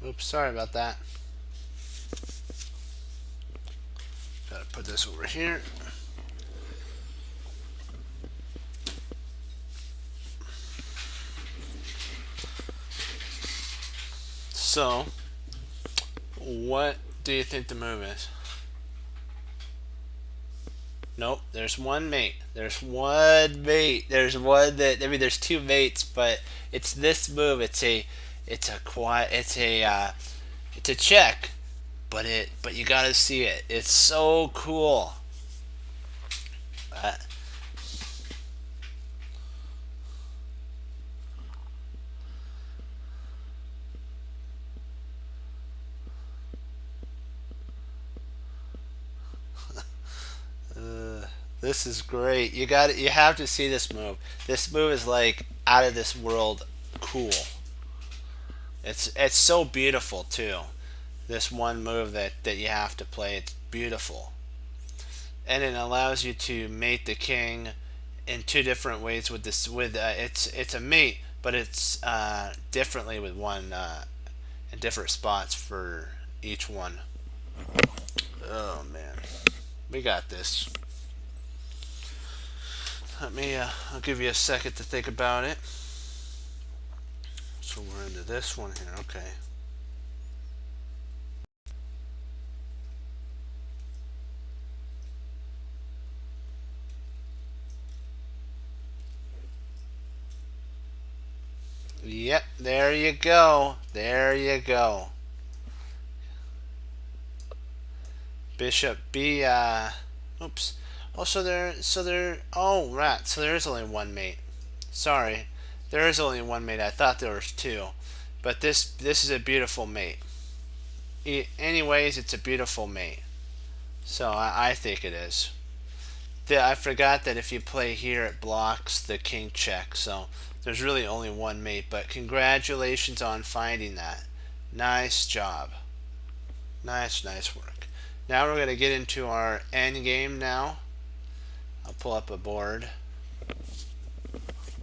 Oops, sorry about that. Gotta put this over here. So, what do you think the move is? Nope, there's one mate. There's one mate. There's one that, I mean, there's two mates, but it's this move. It's a check, but you gotta see it. It's so cool. Uh, this is great. You have to see this move. This move is like out of this world cool. It's so beautiful too. This one move that you have to play, it's beautiful. And it allows you to mate the king in two different ways with this with it's a mate, but it's differently with one in different spots for each one. Oh man, we got this. I'll give you a second to think about it. So we're into this one here. Okay. Yep, there you go. There you go. Bishop B. Oops. Oh, Oh, right. So there is only one mate. Sorry, there is only one mate. I thought there was two, but this is a beautiful mate. Anyways, it's a beautiful mate. So I think it is. I forgot that if you play here, it blocks the king check. So there's really only one mate. But congratulations on finding that. Nice job. Nice work. Now we're going to get into our end game now. I'll pull up a board.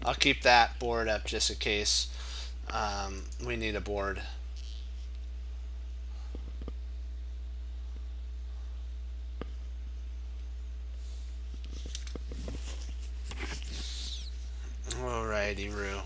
I'll keep that board up just in case we need a board. Alrighty, Roo.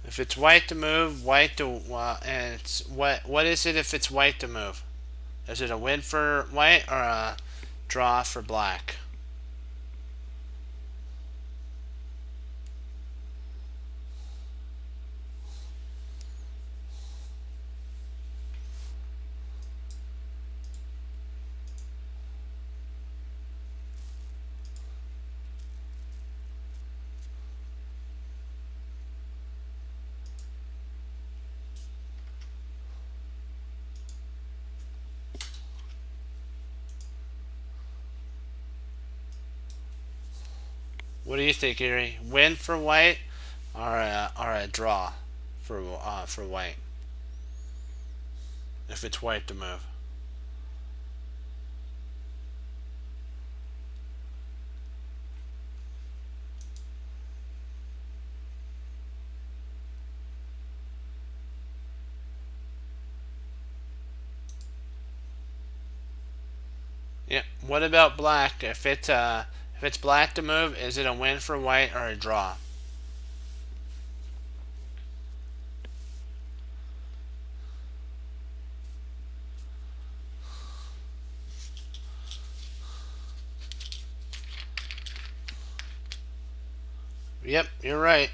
If it's white to move, white to and it's what is it if it's white to move? Is it a win for white or draw for black. What do you think, Erie? Win for white, or a draw for white? If it's white to move. Yeah. What about black? If it's black to move, is it a win for white or a draw? Yep, you're right.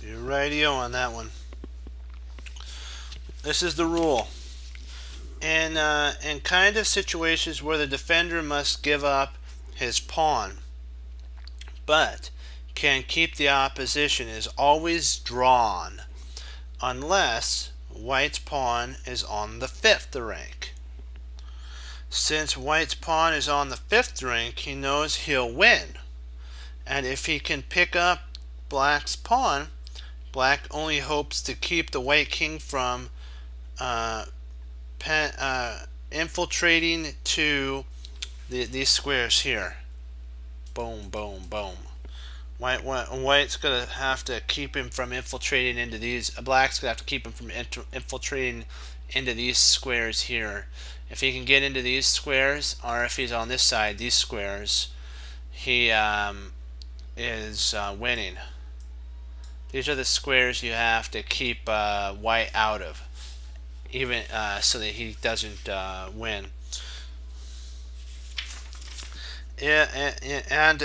You're rightio on that one. This is the rule. In kind of situations where the defender must give up his pawn, but can keep the opposition, is always drawn, unless white's pawn is on the 5th rank. Since white's pawn is on the 5th rank, he knows he'll win. And if he can pick up black's pawn, black only hopes to keep the white king from infiltrating to these squares here. Boom, boom, boom. White's gonna have to keep him from infiltrating into these. Black's gonna have to keep him from infiltrating into these squares here. If he can get into these squares, or if he's on this side, these squares, he is winning. These are the squares you have to keep white out of, even so that he doesn't win. And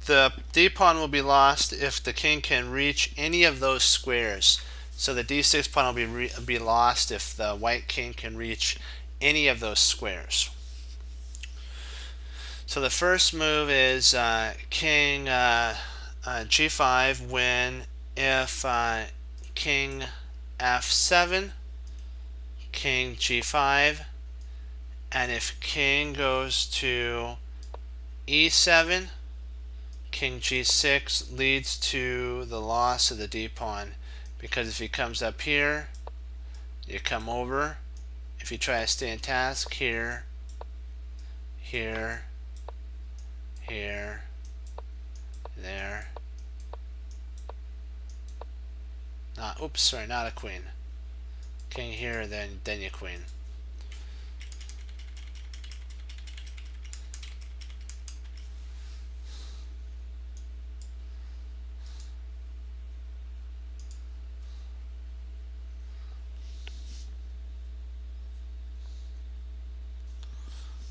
the d-pawn will be lost if the king can reach any of those squares. So the d6 pawn will be lost if the white king can reach any of those squares. So the first move is king g5 when if king f7, king g5, and if king goes to e7, king g6 leads to the loss of the d-pawn, because if he comes up here, you come over. If you try to stay in task here, here, here, there. Oops, sorry, not a queen. King here, then you queen.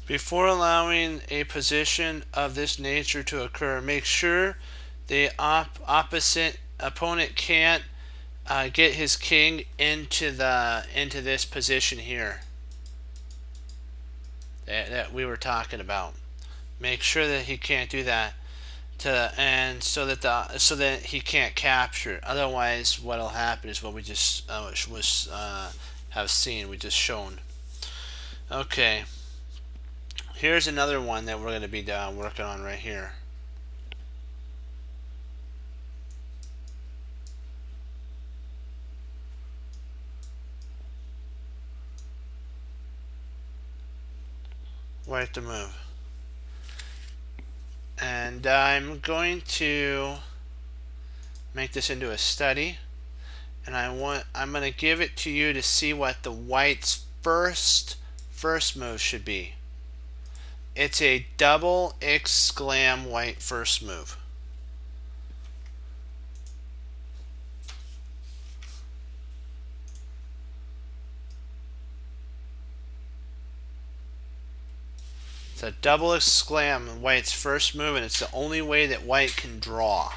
Before allowing a position of this nature to occur, make sure the opposite opponent can't get his king into this position here that we were talking about. Make sure that he can't do that, so that he can't capture. Otherwise, what'll happen is what we just have seen. We just shown. Okay. Here's another one that we're going to be working on right here. White to move. And I'm going to make this into a study, and I'm going to give it to you to see what the white's first move should be. It's a double exclam white first move. It's a double exclam, white's first move, and it's the only way that white can draw.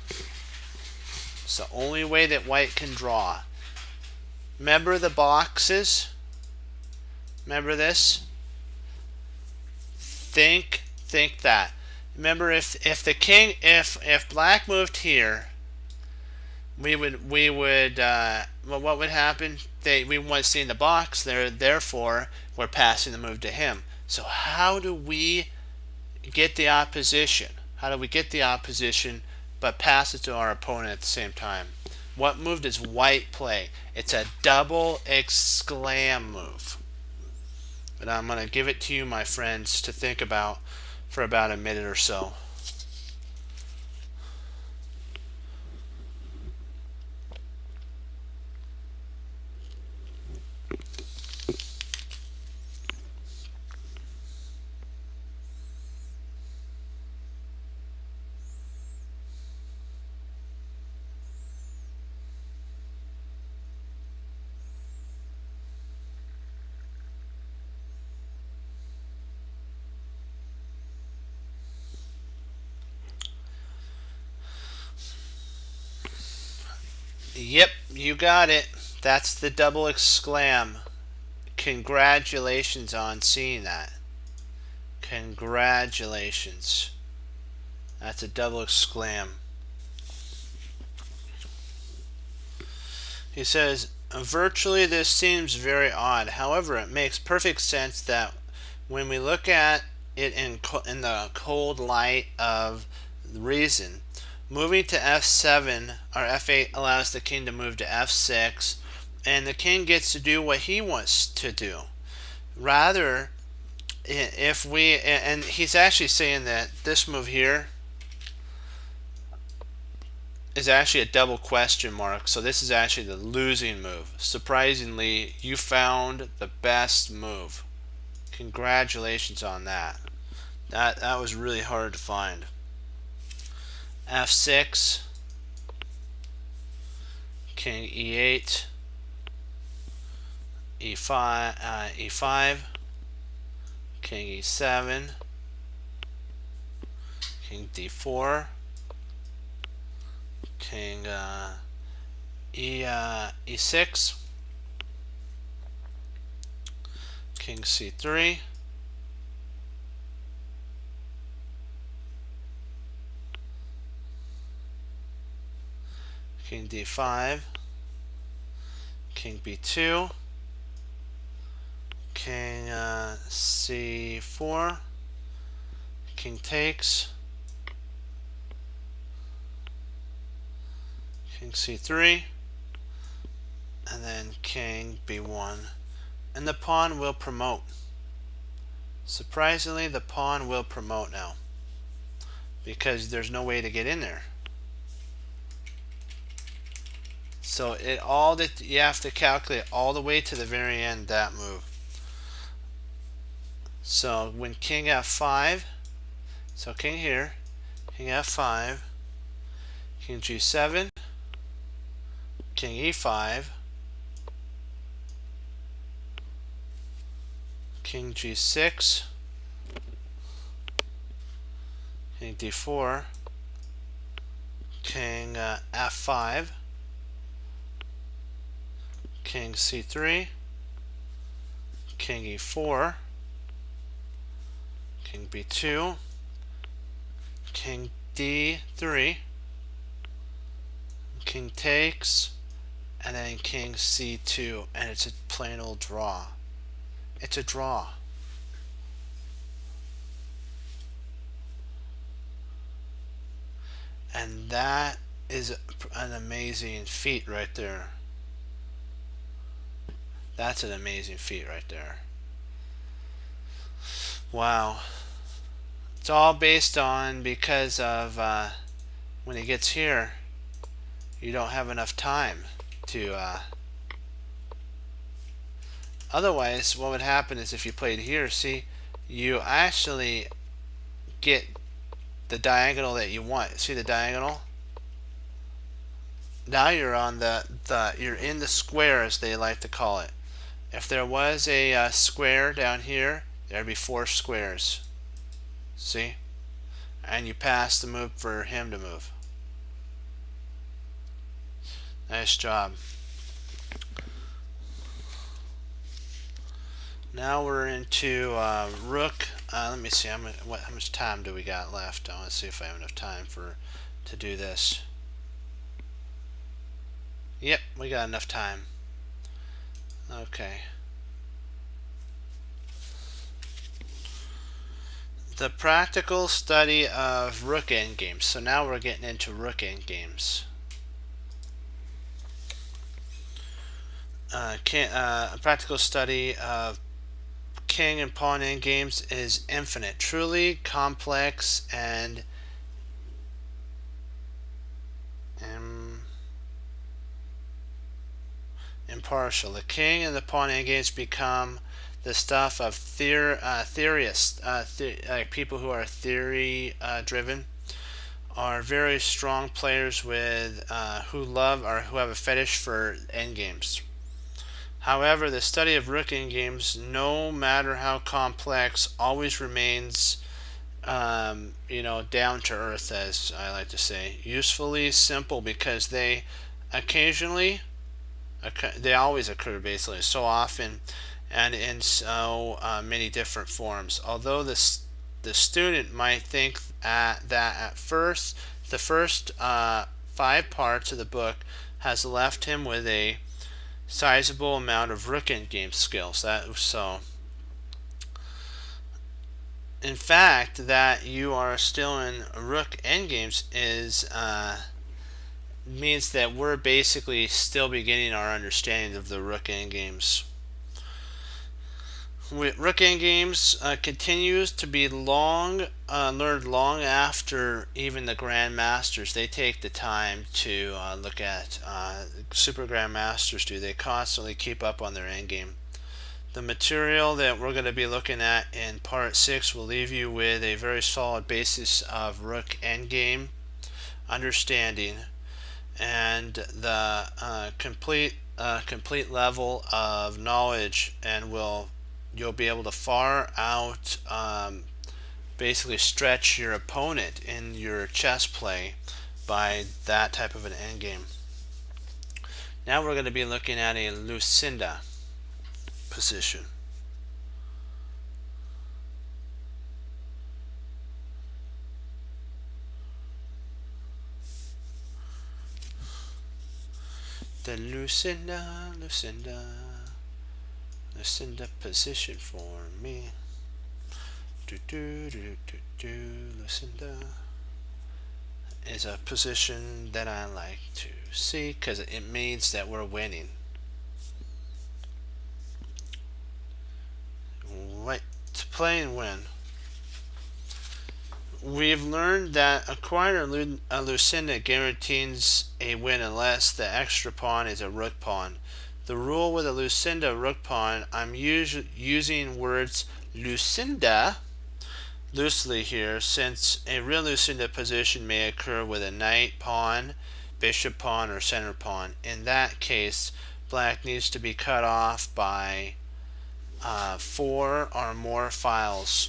It's the only way that white can draw. Remember the boxes? Remember this? Think that. Remember, if the king, if black moved here, we would well, what would happen? We want to see in the box there. Therefore, we're passing the move to him. So how do we get the opposition? How do we get the opposition but pass it to our opponent at the same time? What move does white play? It's a double exclam move. But I'm going to give it to you, my friends, to think about for about a minute or so. Yep, you got it. That's the double exclam. Congratulations on seeing that. Congratulations. That's a double exclam. He says, virtually this seems very odd. However, it makes perfect sense that when we look at it in the cold light of reason, moving to f7 or f8 allows the king to move to f6, and the king gets to do what he wants to do. Rather, if we, and he's actually saying that this move here is actually a double question mark, so this is actually the losing move. Surprisingly, you found the best move. Congratulations on that. That was really hard to find. f6, king e8, e5, king e7, king d4, king e6, king c3, king d5, king b2, king c4, king takes, king c3, and then king b1, and the pawn will promote. Surprisingly, the pawn will promote now because there's no way to get in there. So all that you have to calculate all the way to the very end, that move. So when king f5, so king here, king f5, king g7, king e5, king g6, king d4, king f5, king c3, king e4, king b2, king d3, king takes, and then king c2, and it's a plain old draw. It's a draw. And that is an amazing feat right there. That's an amazing feat right there. Wow. It's all based on because of when he gets here, you don't have enough time to otherwise what would happen is if you played here, see, you actually get the diagonal that you want. See the diagonal? Now you're on you're in the square, as they like to call it. If there was a square down here, There'd be 4 squares. See? And you pass the move for him to move. Nice job. Now we're into rook. Let me see how much time do we got left. I want to see if I have enough time to do this. Yep, we got enough time. Okay. The practical study of rook endgames. So now we're getting into rook endgames. A practical study of king and pawn endgames is infinite, truly complex and impartial. The king and the pawn endgames become the stuff of theorists, like people who are theory driven, are very strong players with who love or who have a fetish for endgames. However, the study of rook endgames, no matter how complex, always remains down to earth, as I like to say, usefully simple, because they always occur basically so often and in so many different forms. Although the student might think that at first the first 5 parts of the book has left him with a sizable amount of rook endgame skills. In fact, that you are still in rook endgames means that we're basically still beginning our understanding of the rook endgames. Rook endgames continues to be learned long after even the grandmasters. They take the time to look at super grandmasters do. They constantly keep up on their endgame. The material that we're going to be looking at in part 6 will leave you with a very solid basis of rook endgame understanding and the complete level of knowledge, and you'll be able to far out basically stretch your opponent in your chess play by that type of an endgame. Now we're going to be looking at a Lucinda position. The Lucinda position for me. Lucinda is a position that I like to see because it means that we're winning. Right, to play and win. We've learned that acquiring a Lucinda guarantees a win unless the extra pawn is a rook pawn. The rule with a Lucinda rook pawn, I'm using words Lucinda loosely here, since a real Lucinda position may occur with a knight pawn, bishop pawn, or center pawn. In that case, black needs to be cut off by 4 or more files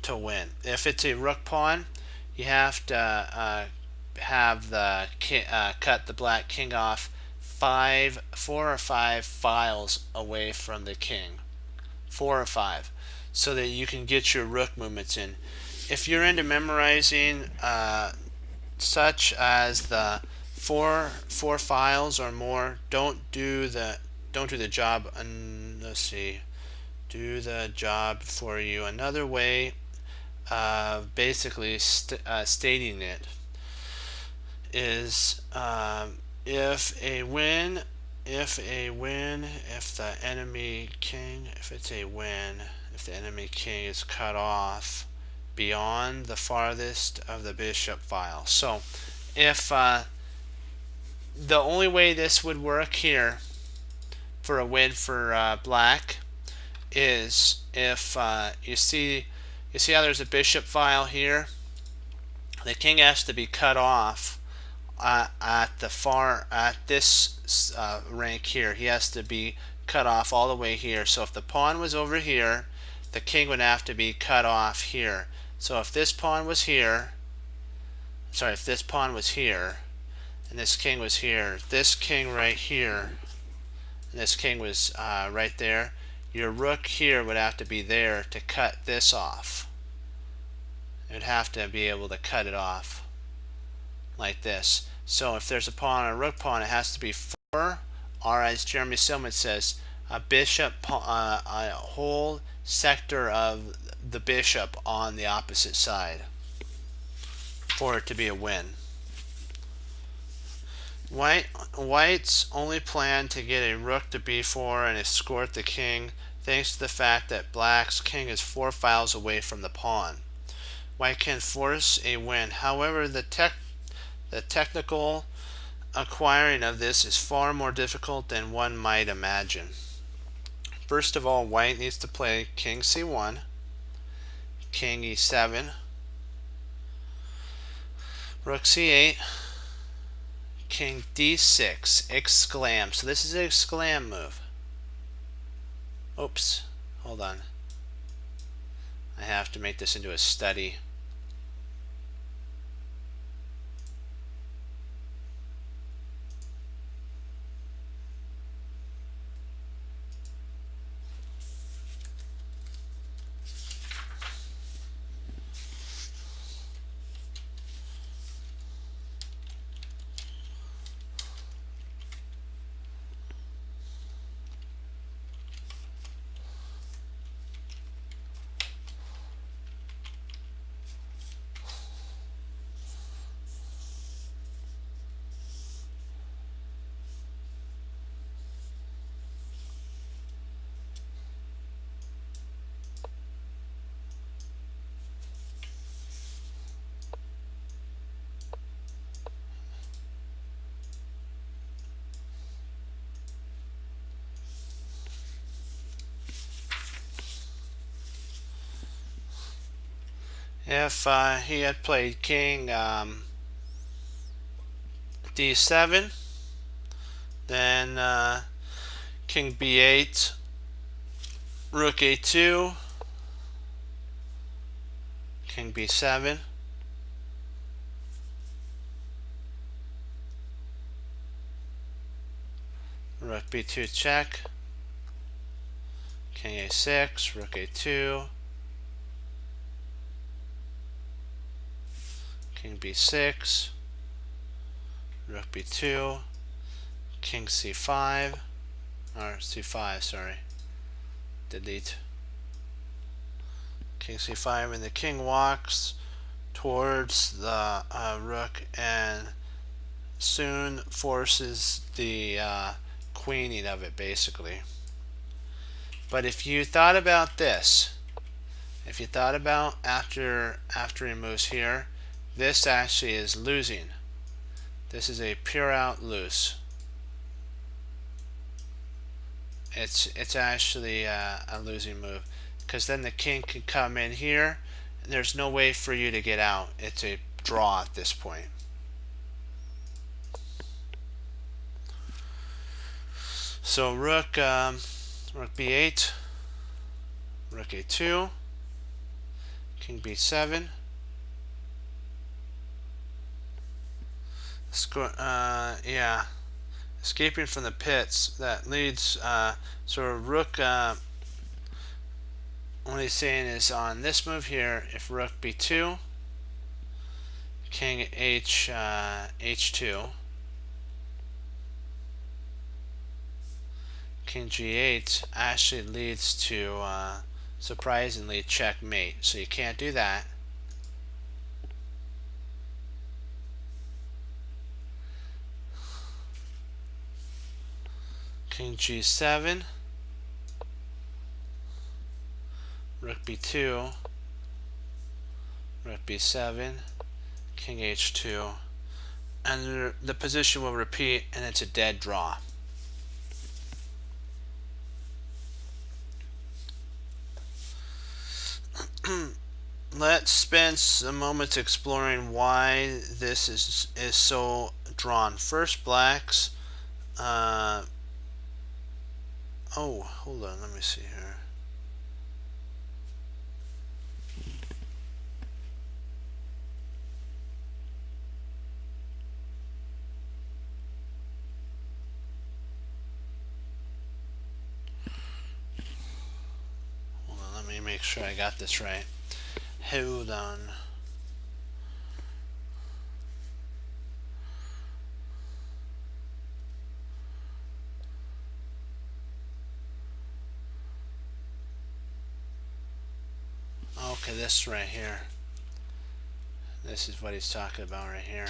to win. If it's a rook pawn, you have to cut the black king off 4 or 5 files away from the king, 4 or 5, so that you can get your rook movements in. If you're into memorizing such as the 4 files or more, don't do the job. Let's see. Do the job for you. Another way of basically stating it is if the enemy king is cut off beyond the farthest of the bishop file. So if the only way this would work here for a win for black is if you see how there's a bishop file here. The king has to be cut off at this rank here. He has to be cut off all the way here. So if the pawn was over here, the king would have to be cut off here. So if this pawn was here, sorry, if this pawn was here, and this king was here, this king right here, and this king was right there, your rook here would have to be there to cut this off. It would have to be able to cut it off like this. So if there's a pawn or a rook pawn, it has to be 4, or as Jeremy Silman says, a bishop, a whole sector of the bishop on the opposite side for it to be a win. White's only plan to get a rook to b4 and escort the king, thanks to the fact that black's king is 4 files away from the pawn. White can force a win. However, the technical acquiring of this is far more difficult than one might imagine. First of all, white needs to play king c1, king e7, rook c8, king d6, exclam. So this is an exclam move. Oops, hold on. I have to make this into a study. If he had played king d7, then king b8, rook a2, king b7, rook b2 check, king a6, rook a2, king b6, rook b2, king c5, or c5, sorry, delete, king c5, and the king walks towards the rook and soon forces the queening of it, basically. But if you thought about this, if you thought about after he moves here, this actually is losing. This is a pure out lose. It's actually a losing move, because then the king can come in here and there's no way for you to get out. It's a draw at this point. So rook b8, rook a2, king b7, yeah, escaping from the pits. That leads so rook, what he's saying is on this move here, if rook b2, king h2, king g8 actually leads to surprisingly checkmate. So you can't do that. King g7, rook b2, rook b7, king h2, and the position will repeat, and it's a dead draw. Let's spend some moments exploring why this is so drawn. First, blacks. Oh, hold on. Let me see here. make sure I got this right. Hold on. Okay, this right here. This is what he's talking about right here.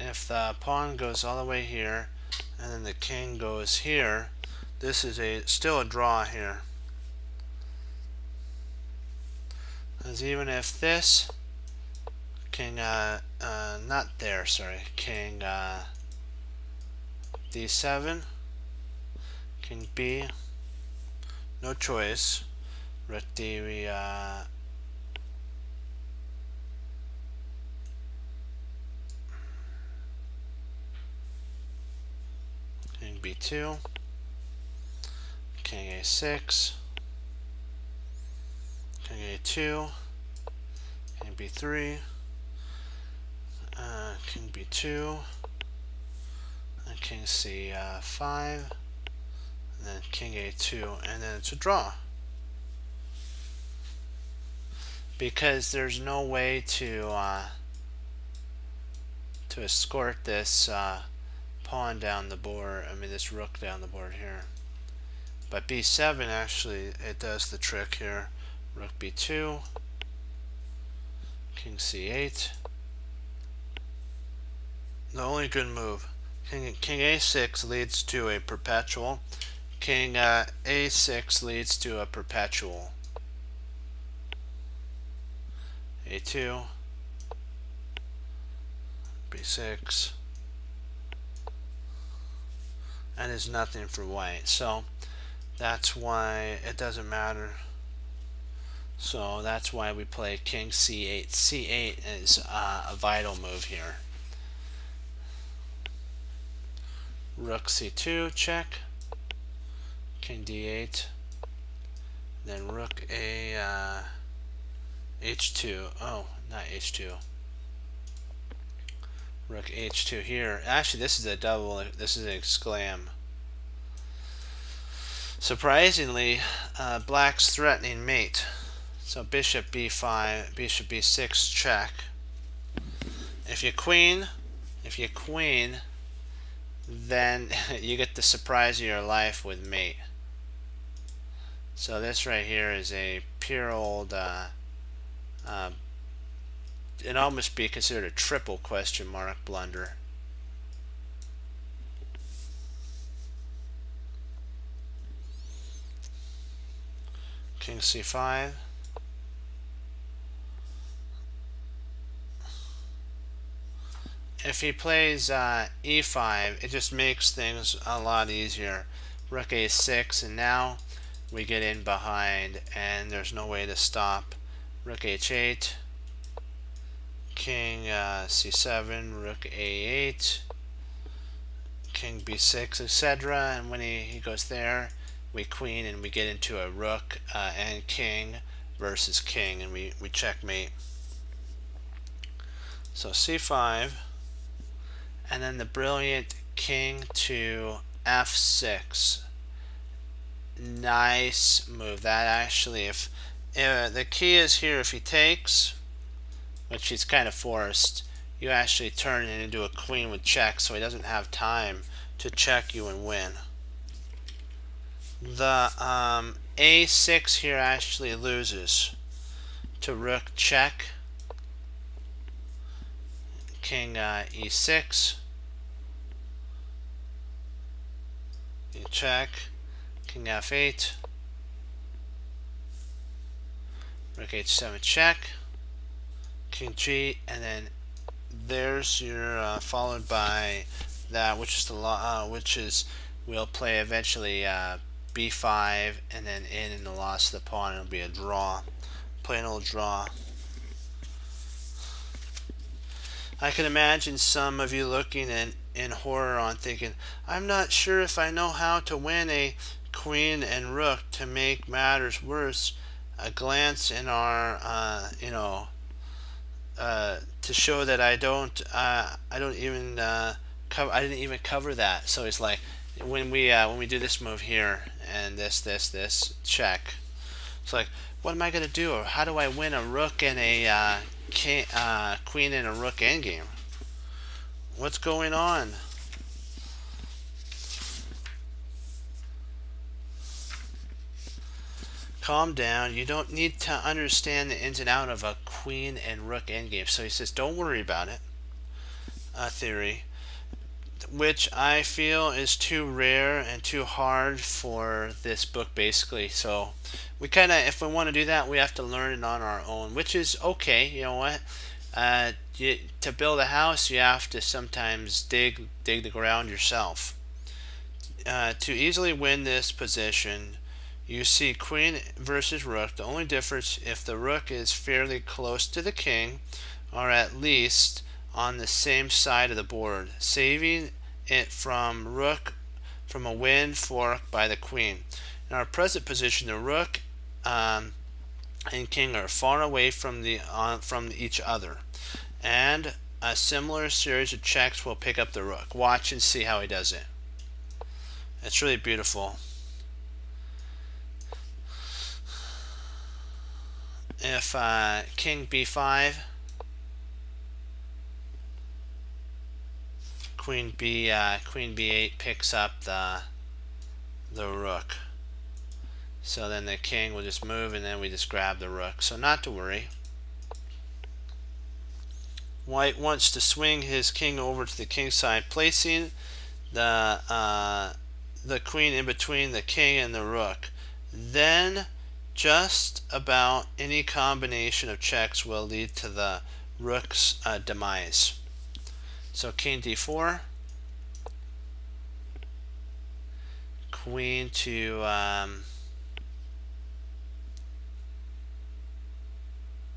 If the pawn goes all the way here and then the king goes here, this is still a draw here. Because even if this king not there, sorry, king d7, king b, no choice, rook d, we king b2, king a6, king a2, king b3, king b2, and king c5, and then king a2, and then it's a draw. Because there's no way to escort this pawn down the board, I mean this rook down the board here. But b7 actually, it does the trick here. Rook b2, king c8. The only good move. King a6 leads to a perpetual. King a6 leads to a perpetual. a2, b6, and is nothing for white. So that's why it doesn't matter. So that's why we play king c8. c8 is a vital move here. Rook c2, check. King d8. Then rook a h2. Oh, not h2. Rook h2 here. Actually, this is a double. This is an exclam. Surprisingly, black's threatening mate. So bishop b5, bishop b6, check. If you queen, then you get the surprise of your life with mate. So this right here is a pure old, it'd almost be considered a triple question mark blunder. King c5. If he plays e5, it just makes things a lot easier. Rook a6, and now we get in behind and there's no way to stop. Rook h8, king c7, rook a8, king b6, etc. And when he goes there, we queen and we get into a rook and king versus king, and we checkmate. So c5, and then the brilliant king to f6. Nice move. That actually, if the key is here, if he takes, which he's kind of forced, you actually turn it into a queen with check, so he doesn't have time to check you and win. The a6 here actually loses to rook check, king e6, you check, king f8, rook h7 check, king g, and then there's your followed by that, which is the we'll play eventually b5, and then in the loss of the pawn. It'll be a draw, plain old draw. I can imagine some of you looking in horror on, thinking, I'm not sure if I know how to win a queen and rook. To make matters worse, a glance in our to show that I don't even I didn't even cover that. So it's like when we do this move here and this check. It's like, what am I gonna do? Or how do I win a rook and a queen and a rook endgame? What's going on? Calm down. You don't need to understand the ins and out of a queen and rook endgame. So he says, don't worry about it. Theory, which I feel is too rare and too hard for this book, basically. So we kind of, if we want to do that, we have to learn it on our own, which is okay. You know what? To build a house, you have to sometimes dig the ground yourself. To easily win this position, you see queen versus rook. The only difference, if the rook is fairly close to the king, or at least on the same side of the board, saving it from a win fork by the queen. In our present position, the rook and king are far away from each other, and a similar series of checks will pick up the rook. Watch and see how he does it. It's really beautiful. If king b5, queen b8 picks up the rook. So then the king will just move, and then we just grab the rook. So not to worry. White wants to swing his king over to the king side, placing the queen in between the king and the rook. Then just about any combination of checks will lead to the rook's demise. So king d4, queen to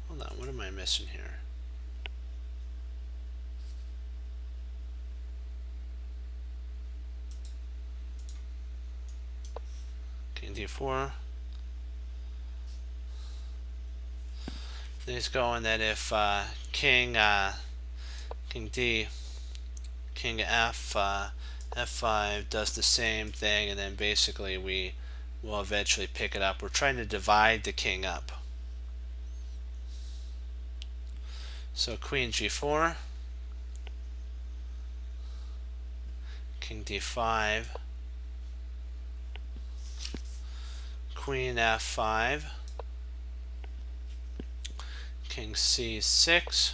hold on, what am I missing here? King d4. Then he's going that if king d, king f, f5 does the same thing, and then basically we will eventually pick it up. We're trying to divide the king up. So queen g4, king d5, queen f5, king c6,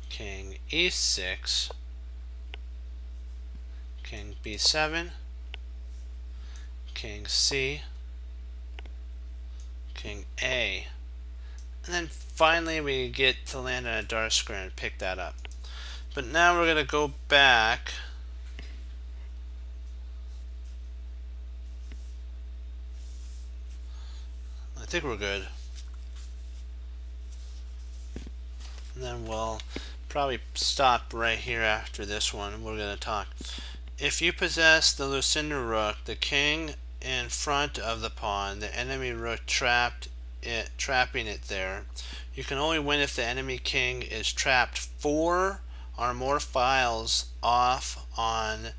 king e6, king b7, king c, king a, and then finally we get to land on a dark square and pick that up. But now we're going to go back I think we're good. And then we'll probably stop right here after this one. We're going to talk. If you possess the Lucinda rook, the king in front of the pawn, the enemy rook trapping it there, you can only win if the enemy king is trapped 4 or more files off on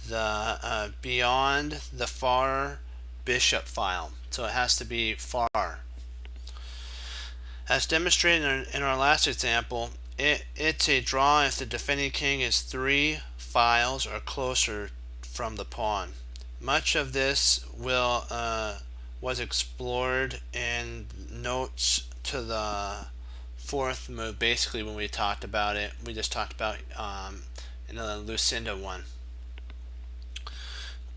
the beyond the far bishop file. So it has to be far. As demonstrated in our last example, it's a draw if the defending king is 3 files or closer from the pawn. Much of this was explored in notes to the fourth move. Basically, when we talked about it, we just talked about in the Lucinda one.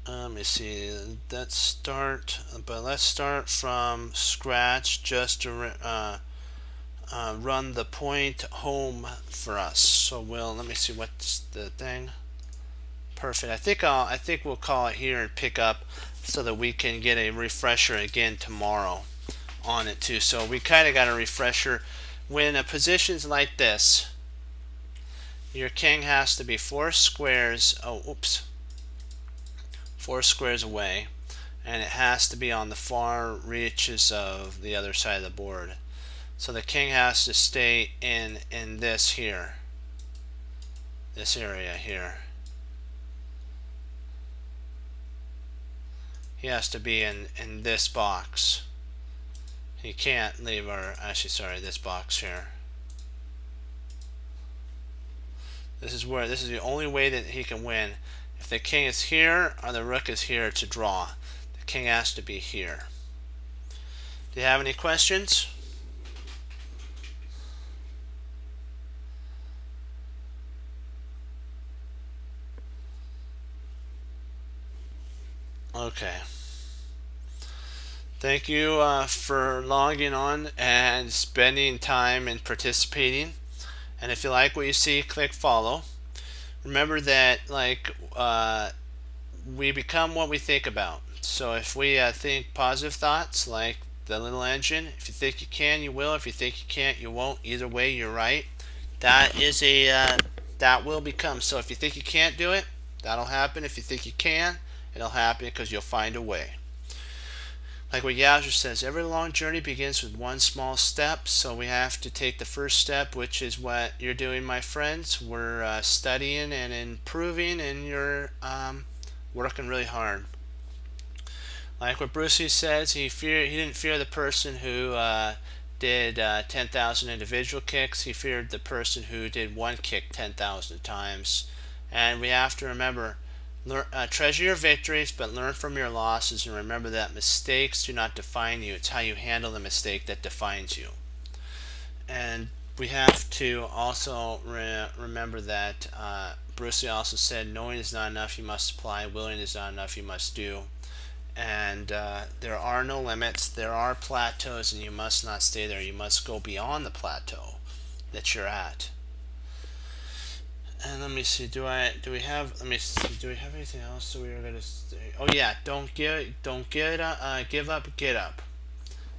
Let me see. Let's start from scratch just to run the point home for us. So let me see what's the thing. Perfect. I think we'll call it here and pick up so that we can get a refresher again tomorrow on it too. So we kind of got a refresher when a position's like this. your king has to be 4 squares, 4 squares away, and it has to be on the far reaches of the other side of the board. So the king has to stay in this here, this area here. He has to be in this box. He can't leave this box here. This is the only way that he can win. If the king is here or the rook is here to draw, the king has to be here. Do you have any questions? Okay. Thank you for logging on and spending time and participating. And if you like what you see, click follow. Remember that we become what we think about. So if we think positive thoughts, like the little engine, if you think you can, you will. If you think you can't, you won't. Either way, you're right. That is that will become. So if you think you can't do it, that'll happen. If you think you can, it'll happen because you'll find a way. Like what Yowzer says, every long journey begins with one small step, so we have to take the first step, which is what you're doing, my friends. We're studying and improving, and you're working really hard. Like what Brucey says, he didn't fear the person who did 10,000 individual kicks. He feared the person who did one kick 10,000 times. And we have to remember, treasure your victories, but learn from your losses, and remember that mistakes do not define you. It's how you handle the mistake that defines you. And we have to also remember that Brucey also said, knowing is not enough, you must apply. Willing is not enough, you must do. And there are no limits. There are plateaus, and you must not stay there. You must go beyond the plateau that you're at. And let me see. Do we have anything else that we were gonna say? Oh yeah, give up, get up.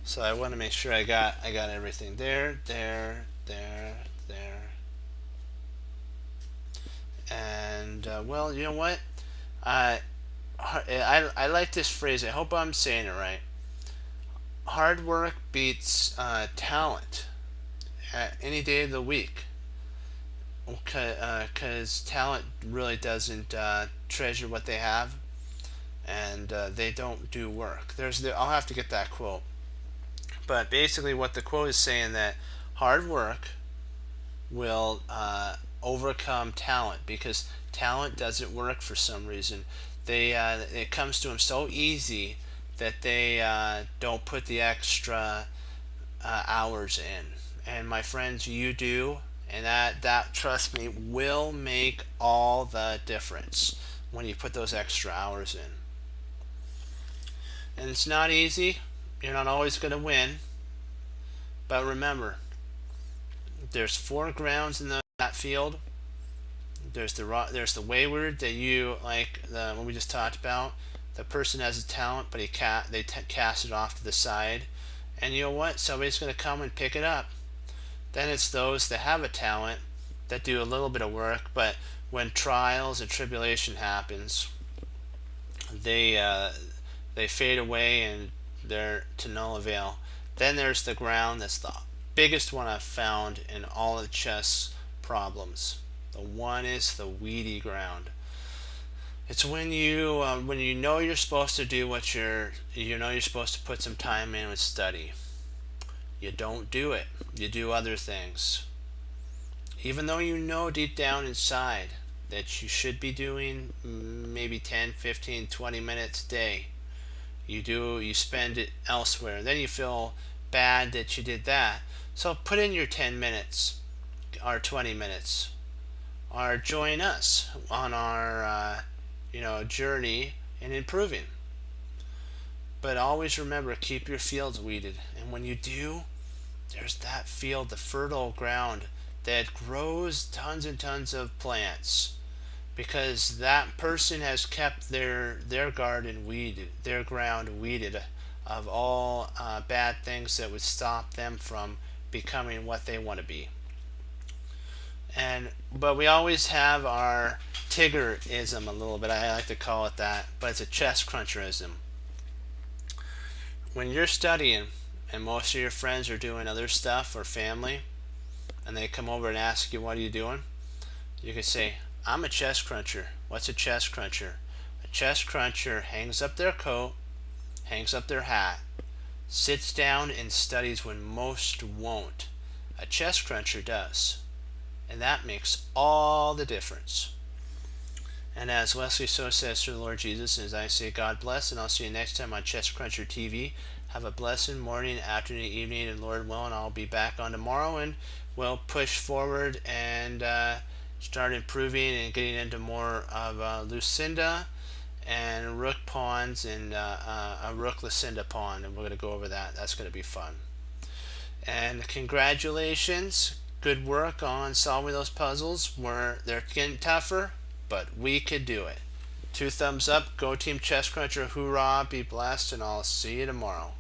So I want to make sure I got everything there, and well, you know what? I like this phrase. I hope I'm saying it right. Hard work beats talent any day of the week. Because talent really doesn't treasure what they have, and they don't do work. I'll have to get that quote. But basically what the quote is saying, that hard work will overcome talent, because talent doesn't work for some reason. It comes to them so easy that they don't put the extra hours in. And my friends, you do. And that, trust me, will make all the difference when you put those extra hours in. And it's not easy. You're not always going to win. But remember, there's 4 grounds in that field. There's the wayward that you like, the one we just talked about. The person has a talent, but they cast it off to the side. And you know what? Somebody's going to come and pick it up. Then it's those that have a talent that do a little bit of work, but when trials and tribulation happens, they fade away and they're to no avail. Then there's the ground. That's the biggest one I've found in all the chess problems. The one is the weedy ground. It's when you know you're supposed to do what you're supposed to put some time in with study. You don't do it. You do other things. Even though you know deep down inside that you should be doing maybe 10, 15, 20 minutes a day, you spend it elsewhere. Then you feel bad that you did that. So put in your 10 minutes or 20 minutes, or join us on our journey in improving. But always remember, keep your fields weeded. And when you do, there's that field, the fertile ground that grows tons and tons of plants, because that person has kept their garden weeded, their ground weeded of all bad things that would stop them from becoming what they want to be. But we always have our Tiggerism a little bit. I like to call it that, but it's a chest cruncherism. When you're studying and most of your friends are doing other stuff or family, and they come over and ask you, what are you doing? You can say, I'm a chest cruncher. What's a chest cruncher? A chest cruncher hangs up their coat, hangs up their hat, sits down and studies when most won't. A chest cruncher does. And that makes all the difference. And as Wesley So says to the Lord Jesus, and as I say, God bless, and I'll see you next time on Chest Cruncher TV. Have a blessed morning, afternoon, evening, and Lord willing, I'll be back on tomorrow, and we'll push forward and start improving and getting into more of Lucinda and Rook pawns and a Rook Lucinda pawn, and we're going to go over that. That's going to be fun. And congratulations, good work on solving those puzzles. They're getting tougher, but we could do it. 2 thumbs up, go Team Chest Cruncher, hoorah, be blessed, and I'll see you tomorrow.